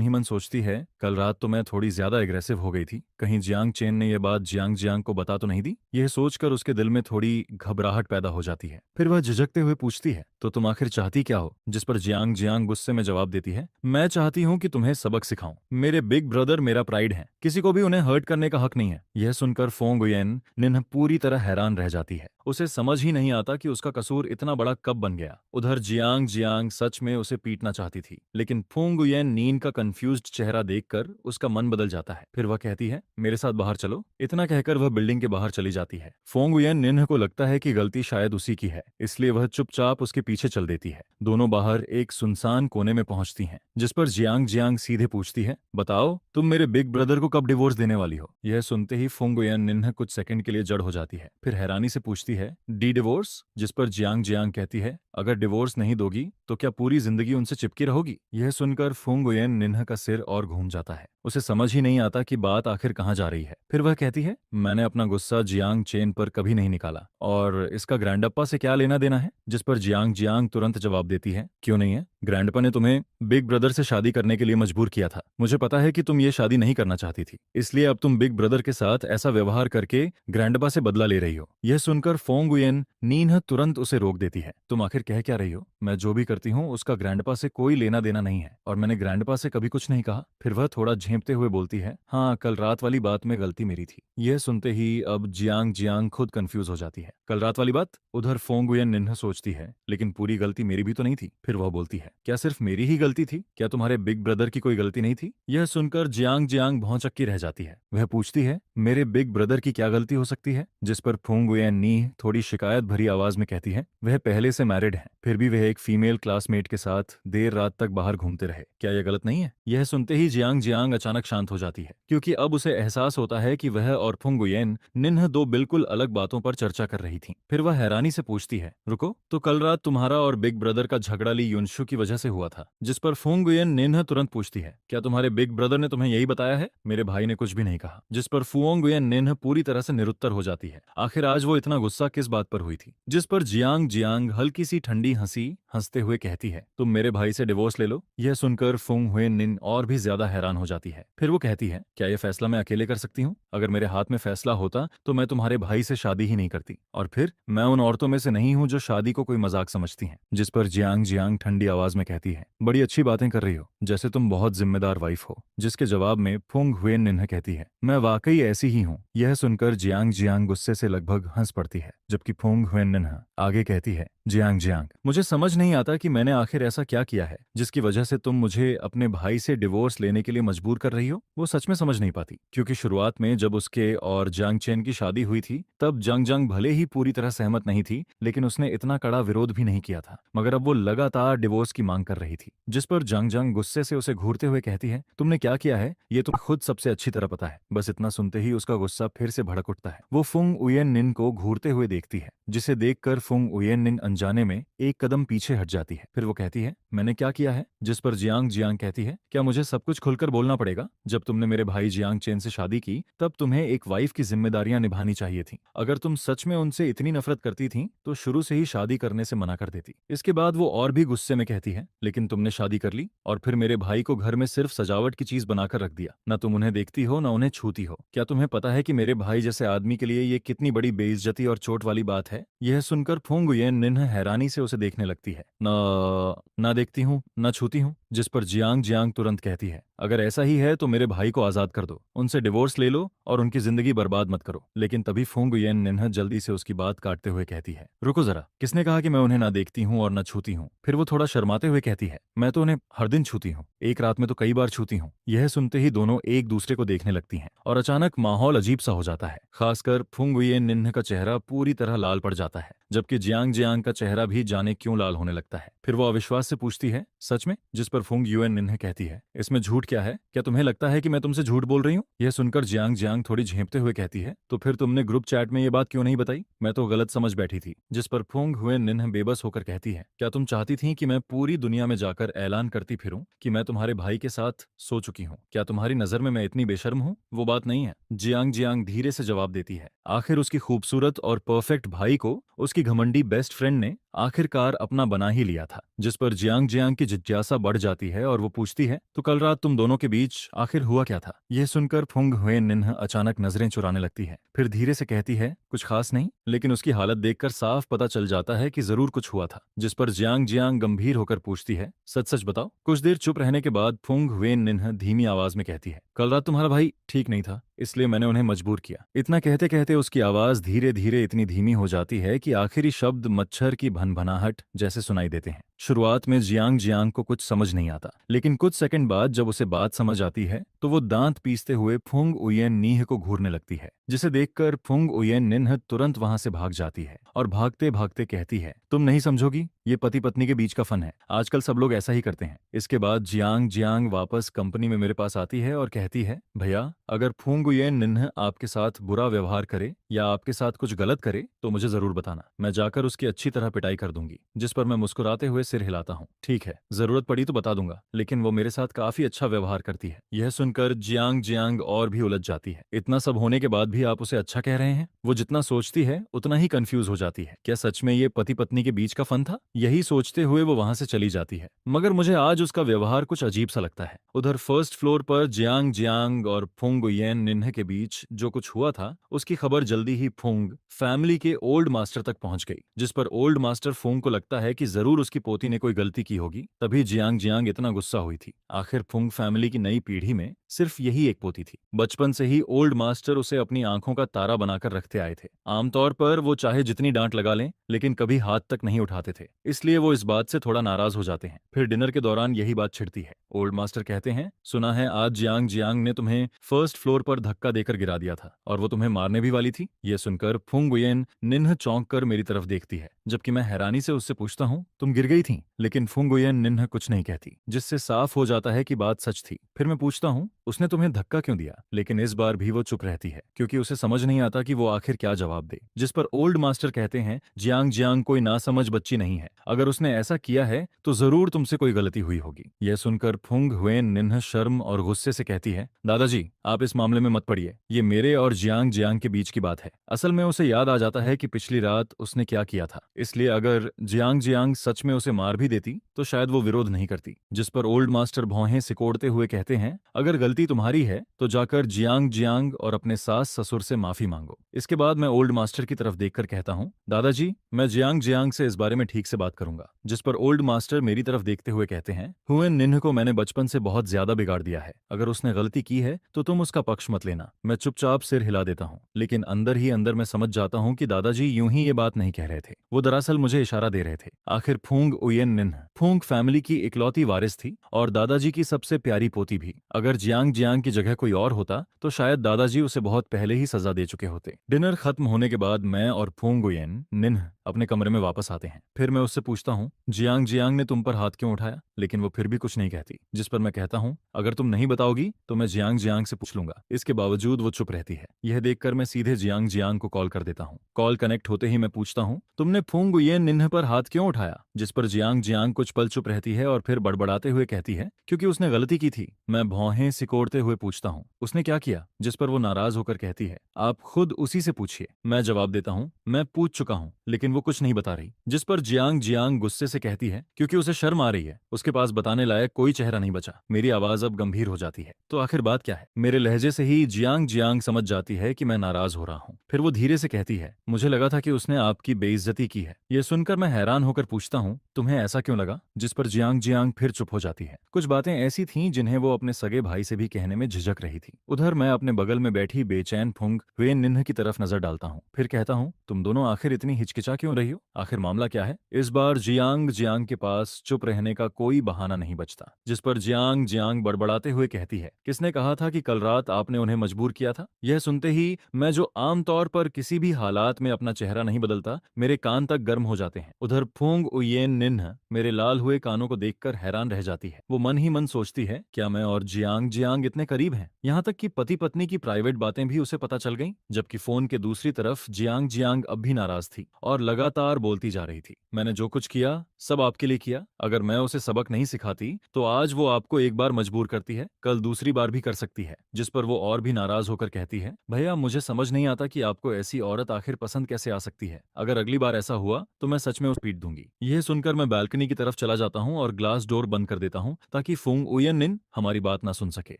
ही मन सोचती है, कल रात तो मैं थोड़ी ज्यादा एग्रेसिव हो गई थी, कहीं जियांग चेन ने यह बात जियांग जियांग को बता तो नहीं दी? यह सोचकर उसके दिल में थोड़ी घबराहट पैदा हो जाती है। फिर वह झिझकते हुए पूछती है, तो तो तुम आखिर चाहती क्या हो? जिस पर जियांग जियांग गुस्से में जवाब देती है, मैं चाहती हूँ कि तुम्हें सबक सिखाऊं। मेरे बिग ब्रदर मेरा प्राइड है, किसी को भी उन्हें हर्ट करने का हक नहीं है। यह सुनकर फोंग गुयेन निन्ह पूरी तरह हैरान रह जाती है। उसे समझ ही नहीं आता कि उसका कसूर इतना बड़ा कब बन गया। उधर जियांग जियांग सच में उसे पीटना चाहती थी, लेकिन फोंग गुयेन नीन का कंफ्यूज्ड चेहरा देखकर उसका मन बदल जाता है। फिर वह कहती है, मेरे साथ बाहर चलो। इतना कहकर वह बिल्डिंग के बाहर चली जाती है। फोंग गुयेन निन्ह को लगता है कि गलती शायद उसी की है, इसलिए वह चुपचाप उसके पीछे चल देती है। दोनों बाहर एक सुनसान कोने में पहुंचती हैं, जिस पर जियांग जियांग सीधे पूछती है, बताओ तुम मेरे बिग ब्रदर को कब डिवोर्स देने वाली हो? यह सुनते ही फोंग गुयेन निन्ह कुछ सेकंड के लिए जड़ हो जाती है, फिर हैरानी से पूछती है, डी डिवोर्स? जिस पर जियांग जियांग कहती है, अगर डिवोर्स नहीं दोगी तो क्या पूरी जिंदगी उनसे चिपकी रहोगी? यह सुनकर फोंग गुयेन निन्ह का सिर और घूम जाता है। उसे समझ ही नहीं आता कि बात आखिर कहाँ जा रही है। फिर वह कहती है, मैंने अपना गुस्सा जियांग चेन पर कभी नहीं निकाला, और इसका ग्रैंडअप्पा से क्या लेना देना है? जिस पर जियांग जियांग तुरंत जवाब देती है, क्यों नहीं है? ग्रैंडपा ने तुम्हें बिग ब्रदर से शादी करने के लिए मजबूर किया था। मुझे पता है कि तुम ये शादी नहीं करना चाहती थी, इसलिए अब तुम बिग ब्रदर के साथ ऐसा व्यवहार करके ग्रैंडपा से बदला ले रही हो। यह सुनकर फोंग गुयेन नीन्ह तुरंत उसे रोक देती है। तुम आखिर कह क्या रही हो? मैं जो भी करती हूँ उसका ग्रैंडपा से कोई लेना देना नहीं है, और मैंने ग्रैंडपा से कभी कुछ नहीं कहा। फिर वह थोड़ा झेंपते हुए बोलती है, हाँ, कल रात वाली बात में गलती मेरी थी। यह सुनते ही अब जियांग जियांग खुद कंफ्यूज हो जाती है। कल रात वाली बात? उधर फोंग गुयेन निन्ह सोचती है, लेकिन पूरी गलती मेरी भी तो नहीं थी। फिर वह बोलती है, क्या सिर्फ मेरी ही गलती थी? क्या तुम्हारे बिग ब्रदर की कोई गलती नहीं थी? यह सुनकर जियांग जियांग भौंचक्की रह जाती है। वह पूछती है, मेरे बिग ब्रदर की क्या गलती हो सकती है? जिस पर फोंग गुयेन नी थोड़ी शिकायत भरी आवाज में कहती है, वह पहले से मैरिड है, फिर भी वह एक फीमेल क्लासमेट के साथ देर रात तक बाहर घूमते रहे। क्या यह गलत नहीं है? यह सुनते ही जियांग जियांग अचानक शांत हो जाती है, क्योंकि अब उसे एहसास होता है कि वह और फोंग गुयेन निन्ह दो बिल्कुल अलग बातों पर चर्चा कर रही थी। फिर वह हैरानी से पूछती है, रुको, तो कल रात तुम्हारा और बिग ब्रदर का झगड़ा ली युनशु की वजह से हुआ था? जिस पर फोंग गुयेन निन्ह तुरंत पूछती है, क्या तुम्हारे बिग ब्रदर ने तुम्हें यही बताया है? मेरे भाई ने कुछ भी नहीं कहा। जिस पर फुओंग गुयेन निन्ह पूरी तरह से निरुत्तर हो जाती है। आखिर आज वो इतना गुस्सा किस बात पर हुई थी? जिस पर जियांग जियांग हल्की सी ठंडी हंसी हंसते हुए कहती है, तुम मेरे भाई से डिवोर्स ले लो। यह सुनकर फुंग हुए निन और भी ज्यादा हैरान हो जाती है। फिर वो कहती है, क्या यह फैसला मैं अकेले कर सकती हूँ? अगर मेरे हाथ में फैसला होता तो मैं तुम्हारे भाई से शादी ही नहीं करती, और फिर मैं उन औरतों में से नहीं हूँ जो शादी को कोई मजाक समझती हैं। जिस पर जियांग जियांग ठंडी आवाज में कहती है, बड़ी अच्छी बातें कर रही हो, जैसे तुम बहुत जिम्मेदार वाइफ हो। जिसके जवाब में फुंग हुए निन्ह कहती है, मैं वाकई ऐसी ही हूँ। यह सुनकर जियांग जियांग गुस्से से लगभग हंस पड़ती है, जबकि फुंग हुए निन्ह आगे कहती है, जियांग जियांग, मुझे समझ नहीं आता कि मैंने आखिर ऐसा क्या किया है जिसकी वजह से तुम मुझे अपने भाई से डिवोर्स लेने के लिए मजबूर कर रही हो। वो सच में समझ नहीं पाती, क्योंकि शुरुआत में जब उसके और जांग चेन की शादी हुई थी तब जंग जंग भले ही पूरी तरह सहमत नहीं थी, लेकिन उसने इतना कड़ा विरोध भी नहीं किया था। मगर अब वो लगातार डिवोर्स की मांग कर रही थी। जिस पर जंग जंग गुस्से से उसे घूरते हुए कहती है, तुमने क्या किया है ये तुम्हें खुद सबसे अच्छी तरह पता है। बस इतना सुनते ही उसका गुस्सा फिर से भड़क उठता है। वो फुंग उयेन निन को घूरते हुए देखती है, जिसे देखकर फुंग उयेन निन अनजाने में एक कदम पीछे हट जाती है। फिर वो कहती है, मैंने क्या किया है? जिस पर जियांग जियांग कहती है, क्या मुझे सब कुछ खुलकर बोलना पड़ेगा? जब तुमने मेरे भाई जियांग चेन से शादी की तब तुम्हें एक वाइफ की जिम्मेदारियां निभानी चाहिए थी। अगर तुम सच में उनसे इतनी नफरत करती थी तो शुरू से ही शादी करने से मना कर देती। इसके बाद वो और भी गुस्से में कहती है, लेकिन तुमने शादी कर ली और फिर मेरे भाई को घर में सिर्फ सजावट की चीज बनाकर रख दिया। न तुम उन्हें देखती हो न उन्हें छूती हो। क्या तुम्हें पता है कि मेरे भाई जैसे आदमी के लिए ये कितनी बड़ी बेइज्जती और चोट वाली बात है? यह सुनकर फुंग उयेन निन्ह हैरानी से उसे देखने लगती है। ना देखती हूँ न छूती हूँ। जिस पर जियांग जियांग तुरंत कहती है, अगर ऐसा ही है तो मेरे भाई को आजाद कर दो, उनसे डिवोर्स ले लो और उनकी जिंदगी बर्बाद मत करो। लेकिन तभी फुंग उयेन निन्ह जल्दी से उसकी बात काटते हुए कहती है, रुको जरा, किसने कहा कि मैं उन्हें ना देखती हूँ और न छूती हूँ? फिर वो थोड़ा शर्माते हुए कहती है, मैं तो उन्हें हर दिन छूती हूँ, एक रात में तो कई बार छूती हूँ। यह सुनते ही दोनों एक दूसरे को देखने लगती हैं और अचानक माहौल अजीब सा हो जाता है। खासकर फुंग उयेन निन्ह का चेहरा पूरी तरह लाल पड़ जाता है, जबकि जियांग जियांग का चेहरा भी जाने क्यों लाल होने लगता है। फिर वो अविश्वास से पूछती है, सच में? जिस पर फुंग युएन निन्ह कहती है, इसमें झूठ क्या है? क्या तुम्हें लगता है कि मैं तुमसे झूठ बोल रही हूँ? यह सुनकर जियांग जियांग थोड़ी झेंपते हुए कहती है, तो फिर तुमने ग्रुप चैट में ये बात क्यों नहीं बताई? मैं तो गलत समझ बैठी थी। जिस पर फुंग हुएन निन्ह बेबस होकर कहती है, क्या तुम चाहती थी कि मैं पूरी दुनिया में जाकर ऐलान करती फिरूं कि मैं तुम्हारे भाई के साथ सो चुकी हूँ? क्या तुम्हारी नजर में मैं इतनी बेशर्म हूँ? वो बात नहीं है। जियांग जियांग धीरे से जवाब देती है। आखिर उसकी खूबसूरत और परफेक्ट भाई को उसकी उसकी घमंडी बेस्ट फ्रेंड ने आखिरकार अपना बना ही लिया था। जिस पर जियांग जियांग की जिज्ञासा बढ़ जाती है और वो पूछती है, तो कल रात तुम दोनों के बीच आखिर हुआ क्या था? यह सुनकर फुंग हुए निन्ह अचानक नजरें चुराने लगती है, फिर धीरे से कहती है, कुछ खास नहीं, लेकिन उसकी हालत देखकर साफ पता चल जाता है कि जरूर कुछ हुआ था। जिस पर जियांग जियांग गंभीर होकर पूछती है, सच सच बताओ। कुछ देर चुप रहने के बाद फुंग हुए निन्ह धीमी आवाज में कहती है, कल रात तुम्हारा भाई ठीक नहीं था, इसलिए मैंने उन्हें मजबूर किया। इतना कहते कहते उसकी आवाज धीरे धीरे इतनी धीमी हो जाती है कि आखिरी शब्द मच्छर की भनभनाहट जैसे सुनाई देते हैं। शुरुआत में जियांग जियांग को कुछ समझ नहीं आता, लेकिन कुछ सेकंड बाद जब उसे बात समझ आती है तो वो दांत पीसते हुए फुंग उयेन नीह को घूरने लगती है, जिसे देखकर फुंग उयेन निन्ह तुरंत वहां से भाग जाती है और भागते भागते कहती है, तुम नहीं समझोगी, ये पति पत्नी के बीच का फन है, आजकल सब लोग ऐसा ही करते हैं। इसके बाद जियांग जियांग वापस कंपनी में मेरे पास आती है और कहती है, भैया अगर फुंग उयेन निन्ह आपके साथ बुरा व्यवहार करे या आपके साथ कुछ गलत करे तो मुझे जरूर बताना, मैं जाकर उसकी अच्छी तरह पिटाई कर दूंगी। जिस पर मैं मुस्कुराते हुए सिर हिलाता हूँ, ठीक है, जरूरत पड़ी तो बता दूंगा, लेकिन वो मेरे साथ काफी अच्छा व्यवहार करती है। यह सुनकर जियांग जियांग और भी उलझ जाती है, इतना सब होने के बाद भी आप उसे अच्छा कह रहे हैं? वो जितना सोचती है उतना ही कंफ्यूज हो जाती है, क्या सच में ये पति पत्नी के बीच का फन था? यही सोचते हुए वो वहां से चली जाती है, मगर मुझे आज उसका व्यवहार कुछ अजीब सा लगता है। उधर फर्स्ट फ्लोर पर जियांग जियांग और फुंग उयेन निन्ह के बीच जो कुछ हुआ था उसकी खबर जल्दी ही फुंग फैमिली के ओल्ड मास्टर तक पहुंच गई। जिस पर ओल्ड मास्टर फुंग को लगता है कि जरूर उसकी पोती ने कोई गलती की होगी, तभी जियांग जियांग इतना गुस्सा हुई थी। आखिर फुंग फैमिली की नई पीढ़ी में सिर्फ यही एक पोती थी। बचपन से ही ओल्ड मास्टर उसे अपनी आंखों का तारा बनाकर रखते आए थे। आमतौर पर वो चाहे जितनी डांट लगा लें, लेकिन कभी हाथ तक नहीं उठाते थे, इसलिए वो इस बात से थोड़ा नाराज हो जाते हैं। फिर डिनर के दौरान यही बात छिड़ती है। ओल्ड मास्टर कहते हैं, सुना है आज जियांग जियांग ने तुम्हें फर्स्ट फ्लोर पर धक्का देकर गिरा दिया था और वो तुम्हें मारने भी वाली थी। ये सुनकर फुंग उयेन निन्ह चौंक कर मेरी तरफ देखती है, जबकि मैं हैरानी से उससे पूछता हूँ, तुम गिर गई थी? लेकिन फुंग उयेन निन्ह कुछ नहीं कहती, जिससे साफ हो जाता है कि बात सच थी। फिर मैं पूछता हूँ, उसने तुम्हें धक्का क्यों दिया? लेकिन इस बार भी वो चुप रहती है, क्योंकि उसे समझ नहीं आता कि वो आखिर क्या जवाब दे। जिस पर ओल्ड मास्टर कहते हैं, जियांग जियांग कोई नासमझ बच्ची नहीं है, अगर उसने ऐसा किया है तो जरूर तुमसे कोई गलती हुई होगी। यह सुनकर फुंग हुएन निन्ह शर्म और गुस्से से कहती है, दादाजी आप इस मामले में मत पड़िए, ये मेरे और जियांग जियांग के बीच की बात है। असल में उसे याद आ जाता है कि पिछली रात उसने क्या किया था, इसलिए अगर जियांग जियांग सच में उसे मार भी देती तो शायद वो विरोध नहीं करती। जिस पर ओल्ड मास्टर भौहें सिकोड़ते हुए कहते हैं, अगर गलती तुम्हारी है तो जाकर जियांग जियांग और अपने सास ससुर से माफी मांगो। इसके बाद मैं ओल्ड मास्टर की तरफ देखकर कहता हूँ, दादाजी मैं जियांग जियांग से इस बारे में ठीक से बात करूंगा। जिस पर ओल्ड मास्टर मेरी तरफ देखते हुए कहते हैं, हुएन निन्ह को मैंने बचपन से बहुत ज्यादा बिगाड़ दिया है, अगर उसने गलती की है तो तुम उसका पक्ष मत लेना। मैं चुपचाप सिर हिला देता हूँ, लेकिन अंदर ही अंदर मैं समझ जाता हूँ कि दादाजी यूं ही ये बात नहीं कह रहे थे, वो दरअसल मुझे इशारा दे रहे थे। आखिर फुंग उयेन निन्ह फुंग फैमिली की इकलौती वारिस थी और दादाजी की सबसे प्यारी पोती भी। अगर जियांग जियांग की जगह कोई और होता तो शायद दादाजी उसे बहुत पहले ही सजा दे चुके होते। डिनर खत्म होने के बाद मैं और फुंग उयेन निन्ह अपने कमरे में वापस आते हैं। फिर मैं उससे पूछता हूँ, जियांग जियांग ने तुम पर हाथ क्यों उठाया? लेकिन वो फिर भी कुछ नहीं कहती। जिस पर मैं कहता हूँ, अगर तुम नहीं बताओगी तो मैं जियांग जियांग से पूछ लूंगा। इसके बावजूद वो चुप रहती है। यह देखकर मैं सीधे जियांग जियांग को कॉल कर देता हूँ। कॉल कनेक्ट होते ही मैं पूछता हूँ, तुमने फुंग उयेन निन्ह पर हाथ क्यों उठाया? जिस पर जियांग जियांग कुछ पल चुप रहती है और फिर बड़बड़ाते हुए कहती है, क्योंकि उसने गलती की थी। मैं भौहें सिकोड़ते हुए पूछता हूँ, उसने क्या किया? जिस पर वो नाराज होकर कहती है, आप खुद उसी से पूछिए। मैं जवाब देता हूँ, मैं पूछ चुका हूँ, लेकिन वो कुछ नहीं बता रही। जिस पर जियांग जियांग गुस्से से कहती है, क्योंकि उसे शर्म आ रही है, उसके पास बताने लायक कोई चेहरा नहीं बचा। मेरी आवाज अब गंभीर हो जाती है, तो आखिर बात क्या है? मेरे लहजे से ही जियांग जियांग समझ जाती है कि मैं नाराज हो रहा हूँ। फिर वो धीरे से कहती है, मुझे लगा था कि उसने आपकी बेइज्जती की है। यह सुनकर मैं हैरान होकर पूछता हूँ, तुम्हें ऐसा क्यों लगा? जिस पर जियांग जियांग फिर चुप हो जाती है। कुछ बातें ऐसी थीं जिन्हें वो अपने सगे भाई से भी कहने में झिझक रही थी। उधर मैं अपने बगल में बैठी बेचैन फुंग हुएन निन्ह की तरफ नजर डालता हूँ। फिर कहता हूँ, तुम दोनों आखिर इतनी हिचकिचा क्यों रही हो? आखिर मामला क्या है? इस बार जियांग जियांग के पास चुप रहने का कोई बहाना नहीं बचता। जिस पर जियांग जियांग बड़बड़ाते हुए कहती है, किसने कहा था कि कल रात आपने उन्हें मजबूर किया था? यह सुनते ही मैं, जो आमतौर पर किसी भी हालात में अपना चेहरा नहीं बदलता, मेरे कान तक गर्म हो जाते हैं। उधर फुंग उयेन निन्ह मेरे लाल हुए कानों को देखकर हैरान रह जाती है। वो मन ही मन सोचती है, क्या मैं और जियांग जियांग इतने करीब हैं? यहाँ तक कि पति पत्नी की प्राइवेट बातें भी उसे पता चल गईं। जबकि फोन के दूसरी तरफ जियांग जियांग अब भी नाराज थी और लगातार बोलती जा रही थी, मैंने जो कुछ किया सब आपके लिए किया। अगर मैं उसे सबक सबक नहीं सिखाती तो आज वो आपको एक बार मजबूर करती है, कल दूसरी बार भी कर सकती है। जिस पर वो और भी नाराज होकर कहती है, भैया मुझे समझ नहीं आता कि आपको ऐसी औरत आखिर पसंद कैसे आ सकती है। अगर अगली बार ऐसा हुआ तो मैं सच में उस पीट दूंगी। यह सुनकर मैं बालकनी की तरफ चला जाता हूँ और ग्लास डोर बंद कर देता हूँ ताकि फुंग उयन निन हमारी बात ना सुन सके।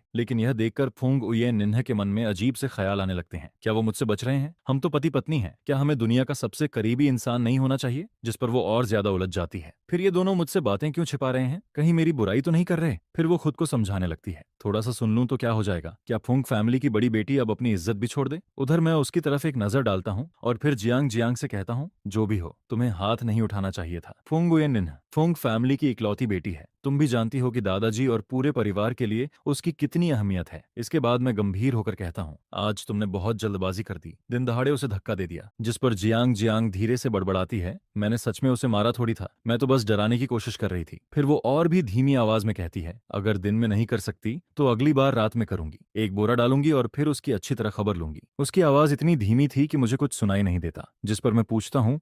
लेकिन यह देखकर फुंग उयन निन्ह के मन में अजीब से ख्याल आने लगते हैं। क्या वो मुझसे बच रहे हैं? हम तो पति पत्नी हैं। क्या हमें दुनिया का सबसे करीबी इंसान नहीं होना चाहिए? जिस पर वो और ज्यादा उलझ जाती है। फिर ये दोनों मुझसे बातें क्यों छिपा रहे हैं? कहीं मेरी बुराई तो नहीं कर रहे? फिर वो खुद को समझाने लगती है, थोड़ा सा सुन लूं तो क्या हो जाएगा? क्या फुंग फैमिली की बड़ी बेटी अब अपनी इज्जत भी छोड़ दे? उधर मैं उसकी तरफ एक नजर डालता हूँ और फिर जियांग जियांग से कहता हूँ, जो भी हो तुम्हें हाथ नहीं उठाना चाहिए था। फुंग उयन निन्ह फुंग फैमिली की इकलौती बेटी है। तुम भी जानती हो कि दादाजी और पूरे परिवार के लिए उसकी कितनी अहमियत है। इसके बाद मैं गंभीर होकर कहता हूँ, आज तुमने बहुत जल्दबाजी कर दी, दिन दहाड़े उसे धक्का दे दिया। जिस पर जियांग जियांग धीरे से बड़बड़ाती है, मैंने सच में उसे मारा थोड़ी था, मैं तो बस डराने की कोशिश कर रही थी। फिर वो और भी धीमी आवाज में कहती है, अगर दिन में नहीं कर सकती तो अगली बार रात में करूंगी। एक बोरा डालूंगी और फिर उसकी अच्छी तरह खबर लूंगी। उसकी आवाज इतनी धीमी थी कि मुझे कुछ सुनाई नहीं देता। जिस पर मैं पूछता हूँ,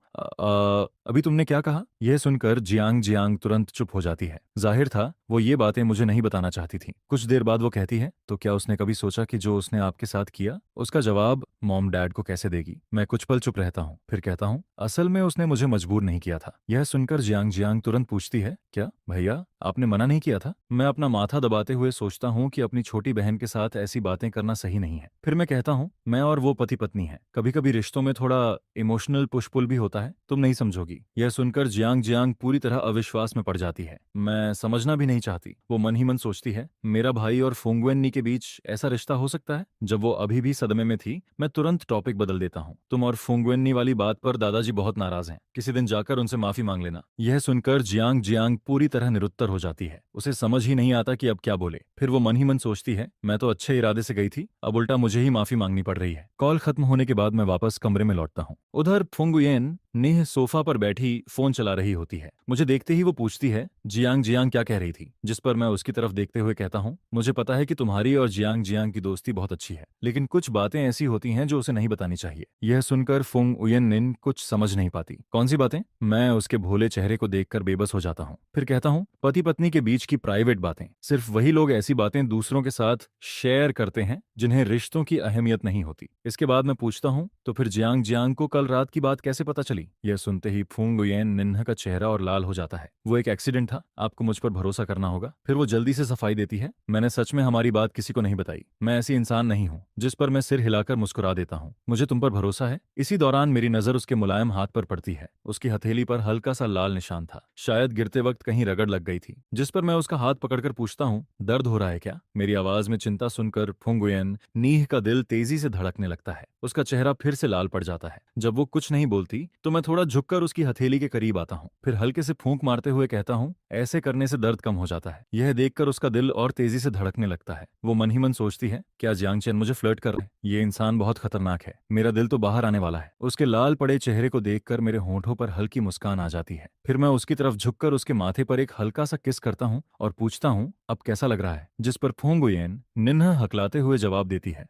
अभी तुमने क्या कहा? यह सुनकर जियांग जियांग तुरंत चुप हो जाती है। जाहिर था वो ये बातें मुझे नहीं बताना चाहती थी। कुछ देर बाद वो कहती है, तो क्या उसने कभी सोचा कि जो उसने आपके साथ किया उसका जवाब मॉम डैड को कैसे देगी? मैं कुछ पल चुप रहता हूँ, फिर कहता हूँ, असल में उसने मुझे मजबूर नहीं किया था। यह सुनकर जियांग जियांग तुरंत पूछती है, क्या भैया आपने मना नहीं किया था? मैं अपना माथा दबाते हुए सोचता हूँ कि अपनी छोटी बहन के साथ ऐसी बातें करना सही नहीं है। फिर मैं कहता हूँ, मैं और वो पति पत्नी है, कभी कभी रिश्तों में थोड़ा इमोशनल पुश पुल भी होता है, तुम नहीं समझोगी। यह सुनकर जियांग जियांग पूरी तरह अविश्वास में पड़ जाती है। मैं समझना भी नहीं चाहती। वो मन ही मन सोचती है, मेरा भाई और फुंगवेन्नी के बीच ऐसा रिश्ता हो सकता है? जब वो अभी भी सदमे में थी, मैं तुरंत टॉपिक बदल देता हूँ, तुम और फुंगवेन्नी वाली बात पर दादाजी बहुत नाराज हैं, किसी दिन जाकर उनसे माफी मांग लेना। यह सुनकर जियांग जियांग पूरी तरह निरुत्तर हो जाती है। उसे समझ ही नहीं आता कि अब क्या बोले। फिर वो मन ही मन सोचती है, मैं तो अच्छे इरादे से गई थी, अब उल्टा मुझे ही माफी मांगनी पड़ रही है। कॉल खत्म होने के बाद मैं वापस कमरे में लौटता हूँ। उधर फुंगुयेन नेह सोफा पर बैठी फोन चला रही होती है। मुझे देखते ही वो पूछती है, जियांग जियांग क्या कह रही थी? जिस पर मैं उसकी तरफ देखते हुए कहता हूँ, मुझे पता है कि तुम्हारी और जियांग जियांग की दोस्ती बहुत अच्छी है, लेकिन कुछ बातें ऐसी होती हैं जो उसे नहीं बतानी चाहिए। यह सुनकर फुंग उयन निन कुछ समझ नहीं पाती। कौन सी बातें? मैं उसके भोले चेहरे को देखकर बेबस हो जाता हूँ। फिर कहता हूँ, पति पत्नी के बीच की प्राइवेट बातें। सिर्फ वही लोग ऐसी बातें दूसरों के साथ शेयर करते हैं जिन्हें रिश्तों की अहमियत नहीं होती। इसके बाद मैं पूछता हूँ, तो फिर जियांग जियांग को कल रात की बात कैसे पता चली? यह सुनते ही फुंग उयन निन्ह का चेहरा और लाल हो जाता है। वो एक एक्सीडेंट था, आपको मुझ पर भरोसा करना होगा। फिर वो जल्दी से सफाई देती है, मैंने सच में हमारी बात किसी को नहीं बताई, मैं ऐसी इंसान नहीं हूँ। जिस पर मैं सिर हिलाकर मुस्कुरा देता हूँ, मुझे तुम पर भरोसा है। इसी दौरान मेरी नजर उसके मुलायम हाथ पर पड़ती है। उसकी हथेली पर हल्का सा लाल निशान था, शायद गिरते वक्त कहीं रगड़ लग गई थी। जिस पर मैं उसका हाथ पकड़कर पूछता हूँ, दर्द हो रहा है क्या? मेरी आवाज में चिंता सुनकर फुंग उयन नीह का दिल तेजी से धड़कने लगता है। उसका चेहरा फिर से लाल पड़ जाता है। जब वो कुछ नहीं बोलती तो मैं थोड़ा झुककर उसकी हथेली के करीब आता हूँ, फिर हल्के से फूंक मारते हुए कहता हूँ, ऐसे करने से दर्द कम हो जाता है। यह देखकर उसका दिल और तेजी से धड़कने लगता है। वो मन ही मन सोचती है, क्या जियांग चेन मुझे फ्लर्ट कर रहे हैं? ये इंसान बहुत खतरनाक है, मेरा दिल तो बाहर आने वाला है। उसके लाल पड़े चेहरे को देखकर मेरे होंठों पर हल्की मुस्कान आ जाती है। फिर मैं उसकी तरफ झुककर उसके माथे पर एक हल्का सा किस करता हूँ और पूछता हूँ, अब कैसा लग रहा है? जिस पर फुंग उयन निन्ह हकलाते हुए जवाब देती है,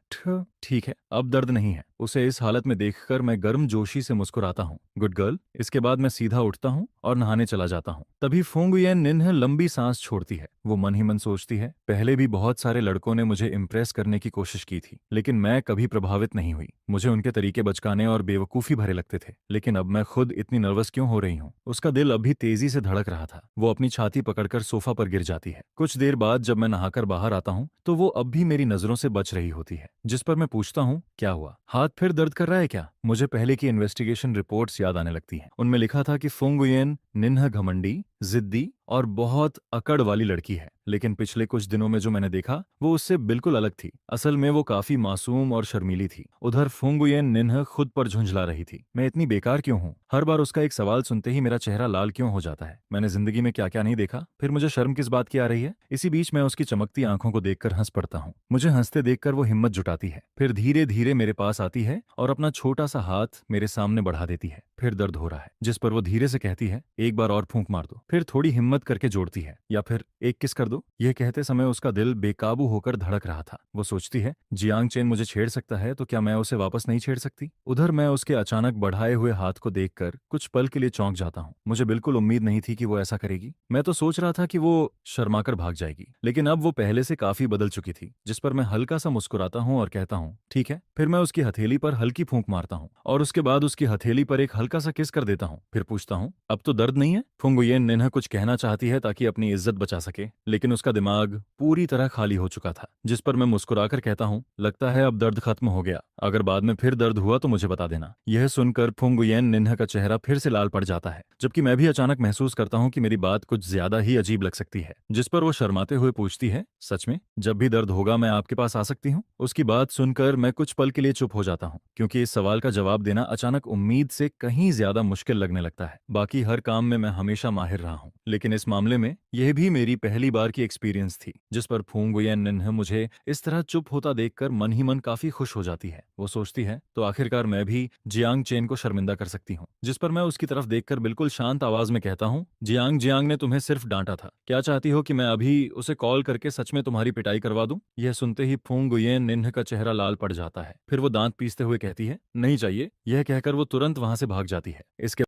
ठीक है, अब दर्द नहीं है। उसे इस हालत में देखकर मैं गर्म जोशी से मुस्कुराता हूँ, गुड गर्ल। इसके बाद मैं सीधा उठता हूँ और नहाने चला जाता हूँ। तभी फुंग उयन निन्ह लंबी सांस छोड़ती है। वो मन ही मन सोचती है, पहले भी बहुत सारे लड़कों ने मुझे इम्प्रेस करने की कोशिश की थी, लेकिन मैं कभी प्रभावित नहीं हुई। मुझे उनके तरीके बचकाने और बेवकूफी भरे लगते थे, लेकिन अब मैं खुद इतनी नर्वस क्यों हो रही हूँ? उसका दिल अभी तेजी से धड़क रहा था। वो अपनी छाती पकड़कर सोफा पर गिर जाती है। कुछ देर बाद जब मैं नहाकर बाहर आता हूँ तो वो अब भी मेरी नजरों से बच रही होती है। जिस पर मैं पूछता हूँ, क्या हुआ? हाथ फिर दर्द कर रहा है क्या? मुझे पहले की इन्वेस्टिगेशन रिपोर्ट्स याद आने लगती हैं। उनमें लिखा था कि फुंग उयन निन्ह घमंडी, जिद्दी और बहुत अकड़ वाली लड़की है, लेकिन पिछले कुछ दिनों में जो मैंने देखा वो उससे बिल्कुल अलग थी। असल में वो काफी मासूम और शर्मीली थी। उधर फुंग उयन निन्ह खुद पर झुंझला रही थी, मैं इतनी बेकार क्यों हूँ? हर बार उसका एक सवाल सुनते ही मेरा चेहरा लाल क्यों हो जाता है? मैंने जिंदगी में क्या क्या नहीं देखा, फिर मुझे शर्म किस बात की आ रही है? इसी बीच मैं उसकी चमकती आंखों को देखकर हंस पड़ता हूँ। मुझे हंसते देखकर वो हिम्मत जुटाती है, फिर धीरे धीरे मेरे पास आती है और अपना छोटा सा हाथ मेरे सामने बढ़ा देती है। फिर दर्द हो रहा है? जिस पर वो धीरे से कहती है, एक बार और फूंक मार दो। फिर थोड़ी हिम्मत करके जोड़ती है, या फिर एक किस कर दो। यह कहते समय उसका दिल बेकाबू होकर धड़क रहा था। वो सोचती है, जियांग चेन मुझे छेड़ सकता है तो क्या मैं उसे वापस नहीं छेड़ सकती। उधर मैं उसके अचानक बढ़ाए हुए हाथ को देखकर कुछ पल के लिए चौंक जाता हूँ। मुझे बिल्कुल उम्मीद नहीं थी कि वो ऐसा करेगी। मैं तो सोच रहा था कि वो शर्माकर भाग जाएगी, लेकिन अब वो पहले से काफी बदल चुकी थी। जिस पर मैं हल्का सा मुस्कुराता हूँ और कहता हूँ ठीक है। फिर मैं उसकी हथेली पर हल्की फूंक मारता हूँ और उसके बाद उसकी हथेली पर एक हल्का सा किस कर देता हूँ। फिर पूछता हूँ, अब तो दर्द नहीं है। फुंगुयेन निन्हा कुछ कहना चाहती है ताकि अपनी इज्जत बचा सके, लेकिन उसका दिमाग पूरी तरह खाली हो चुका था। जिस पर मैं मुस्कुराकर कहता हूँ, लगता है अब दर्द खत्म हो गया। अगर बाद में फिर दर्द हुआ तो मुझे बता देना। यह सुनकर फुंगुयेन निन्हा का चेहरा फिर से लाल पड़ जाता है, जबकि मैं भी अचानक महसूस करता हूँ कि मेरी बात कुछ ज्यादा ही अजीब लग सकती है। जिस पर वो शर्माते हुए पूछती है, सच में जब भी दर्द होगा मैं आपके पास आ सकती हूँ। उसकी बात सुनकर मैं कुछ पल के लिए चुप हो जाता हूँ, क्योंकि इस सवाल का जवाब देना अचानक उम्मीद से कहीं ज्यादा मुश्किल लगने लगता है। बाकी हर काम में मैं हमेशा माहिर रहा हूँ, लेकिन इस मामले में यह भी मेरी पहली बार की एक्सपीरियंस थी। जिस पर फुंगुयेन निन्हा मुझे इस तरह चुप होता देखकर मन ही मन काफी खुश हो जाती है। वो सोचती है, तो आखिरकार मैं भी जियांग चेन को शर्मिंदा कर सकती हूँ। जिस पर मैं उसकी तरफ देखकर बिल्कुल शांत आवाज में कहता हूँ, जियांग जियांग ने तुम्हें सिर्फ डांटा था। क्या चाहती हो कि मैं अभी उसे कॉल करके सच में तुम्हारी पिटाई करवा दूं? यह सुनते ही फुंगुयेन निन्हा का चेहरा लाल पड़ जाता है। फिर वो दांत पीसते हुए कहती है, नहीं चाहिए। यह कहकर वो तुरंत वहां से भाग जाती है। इसके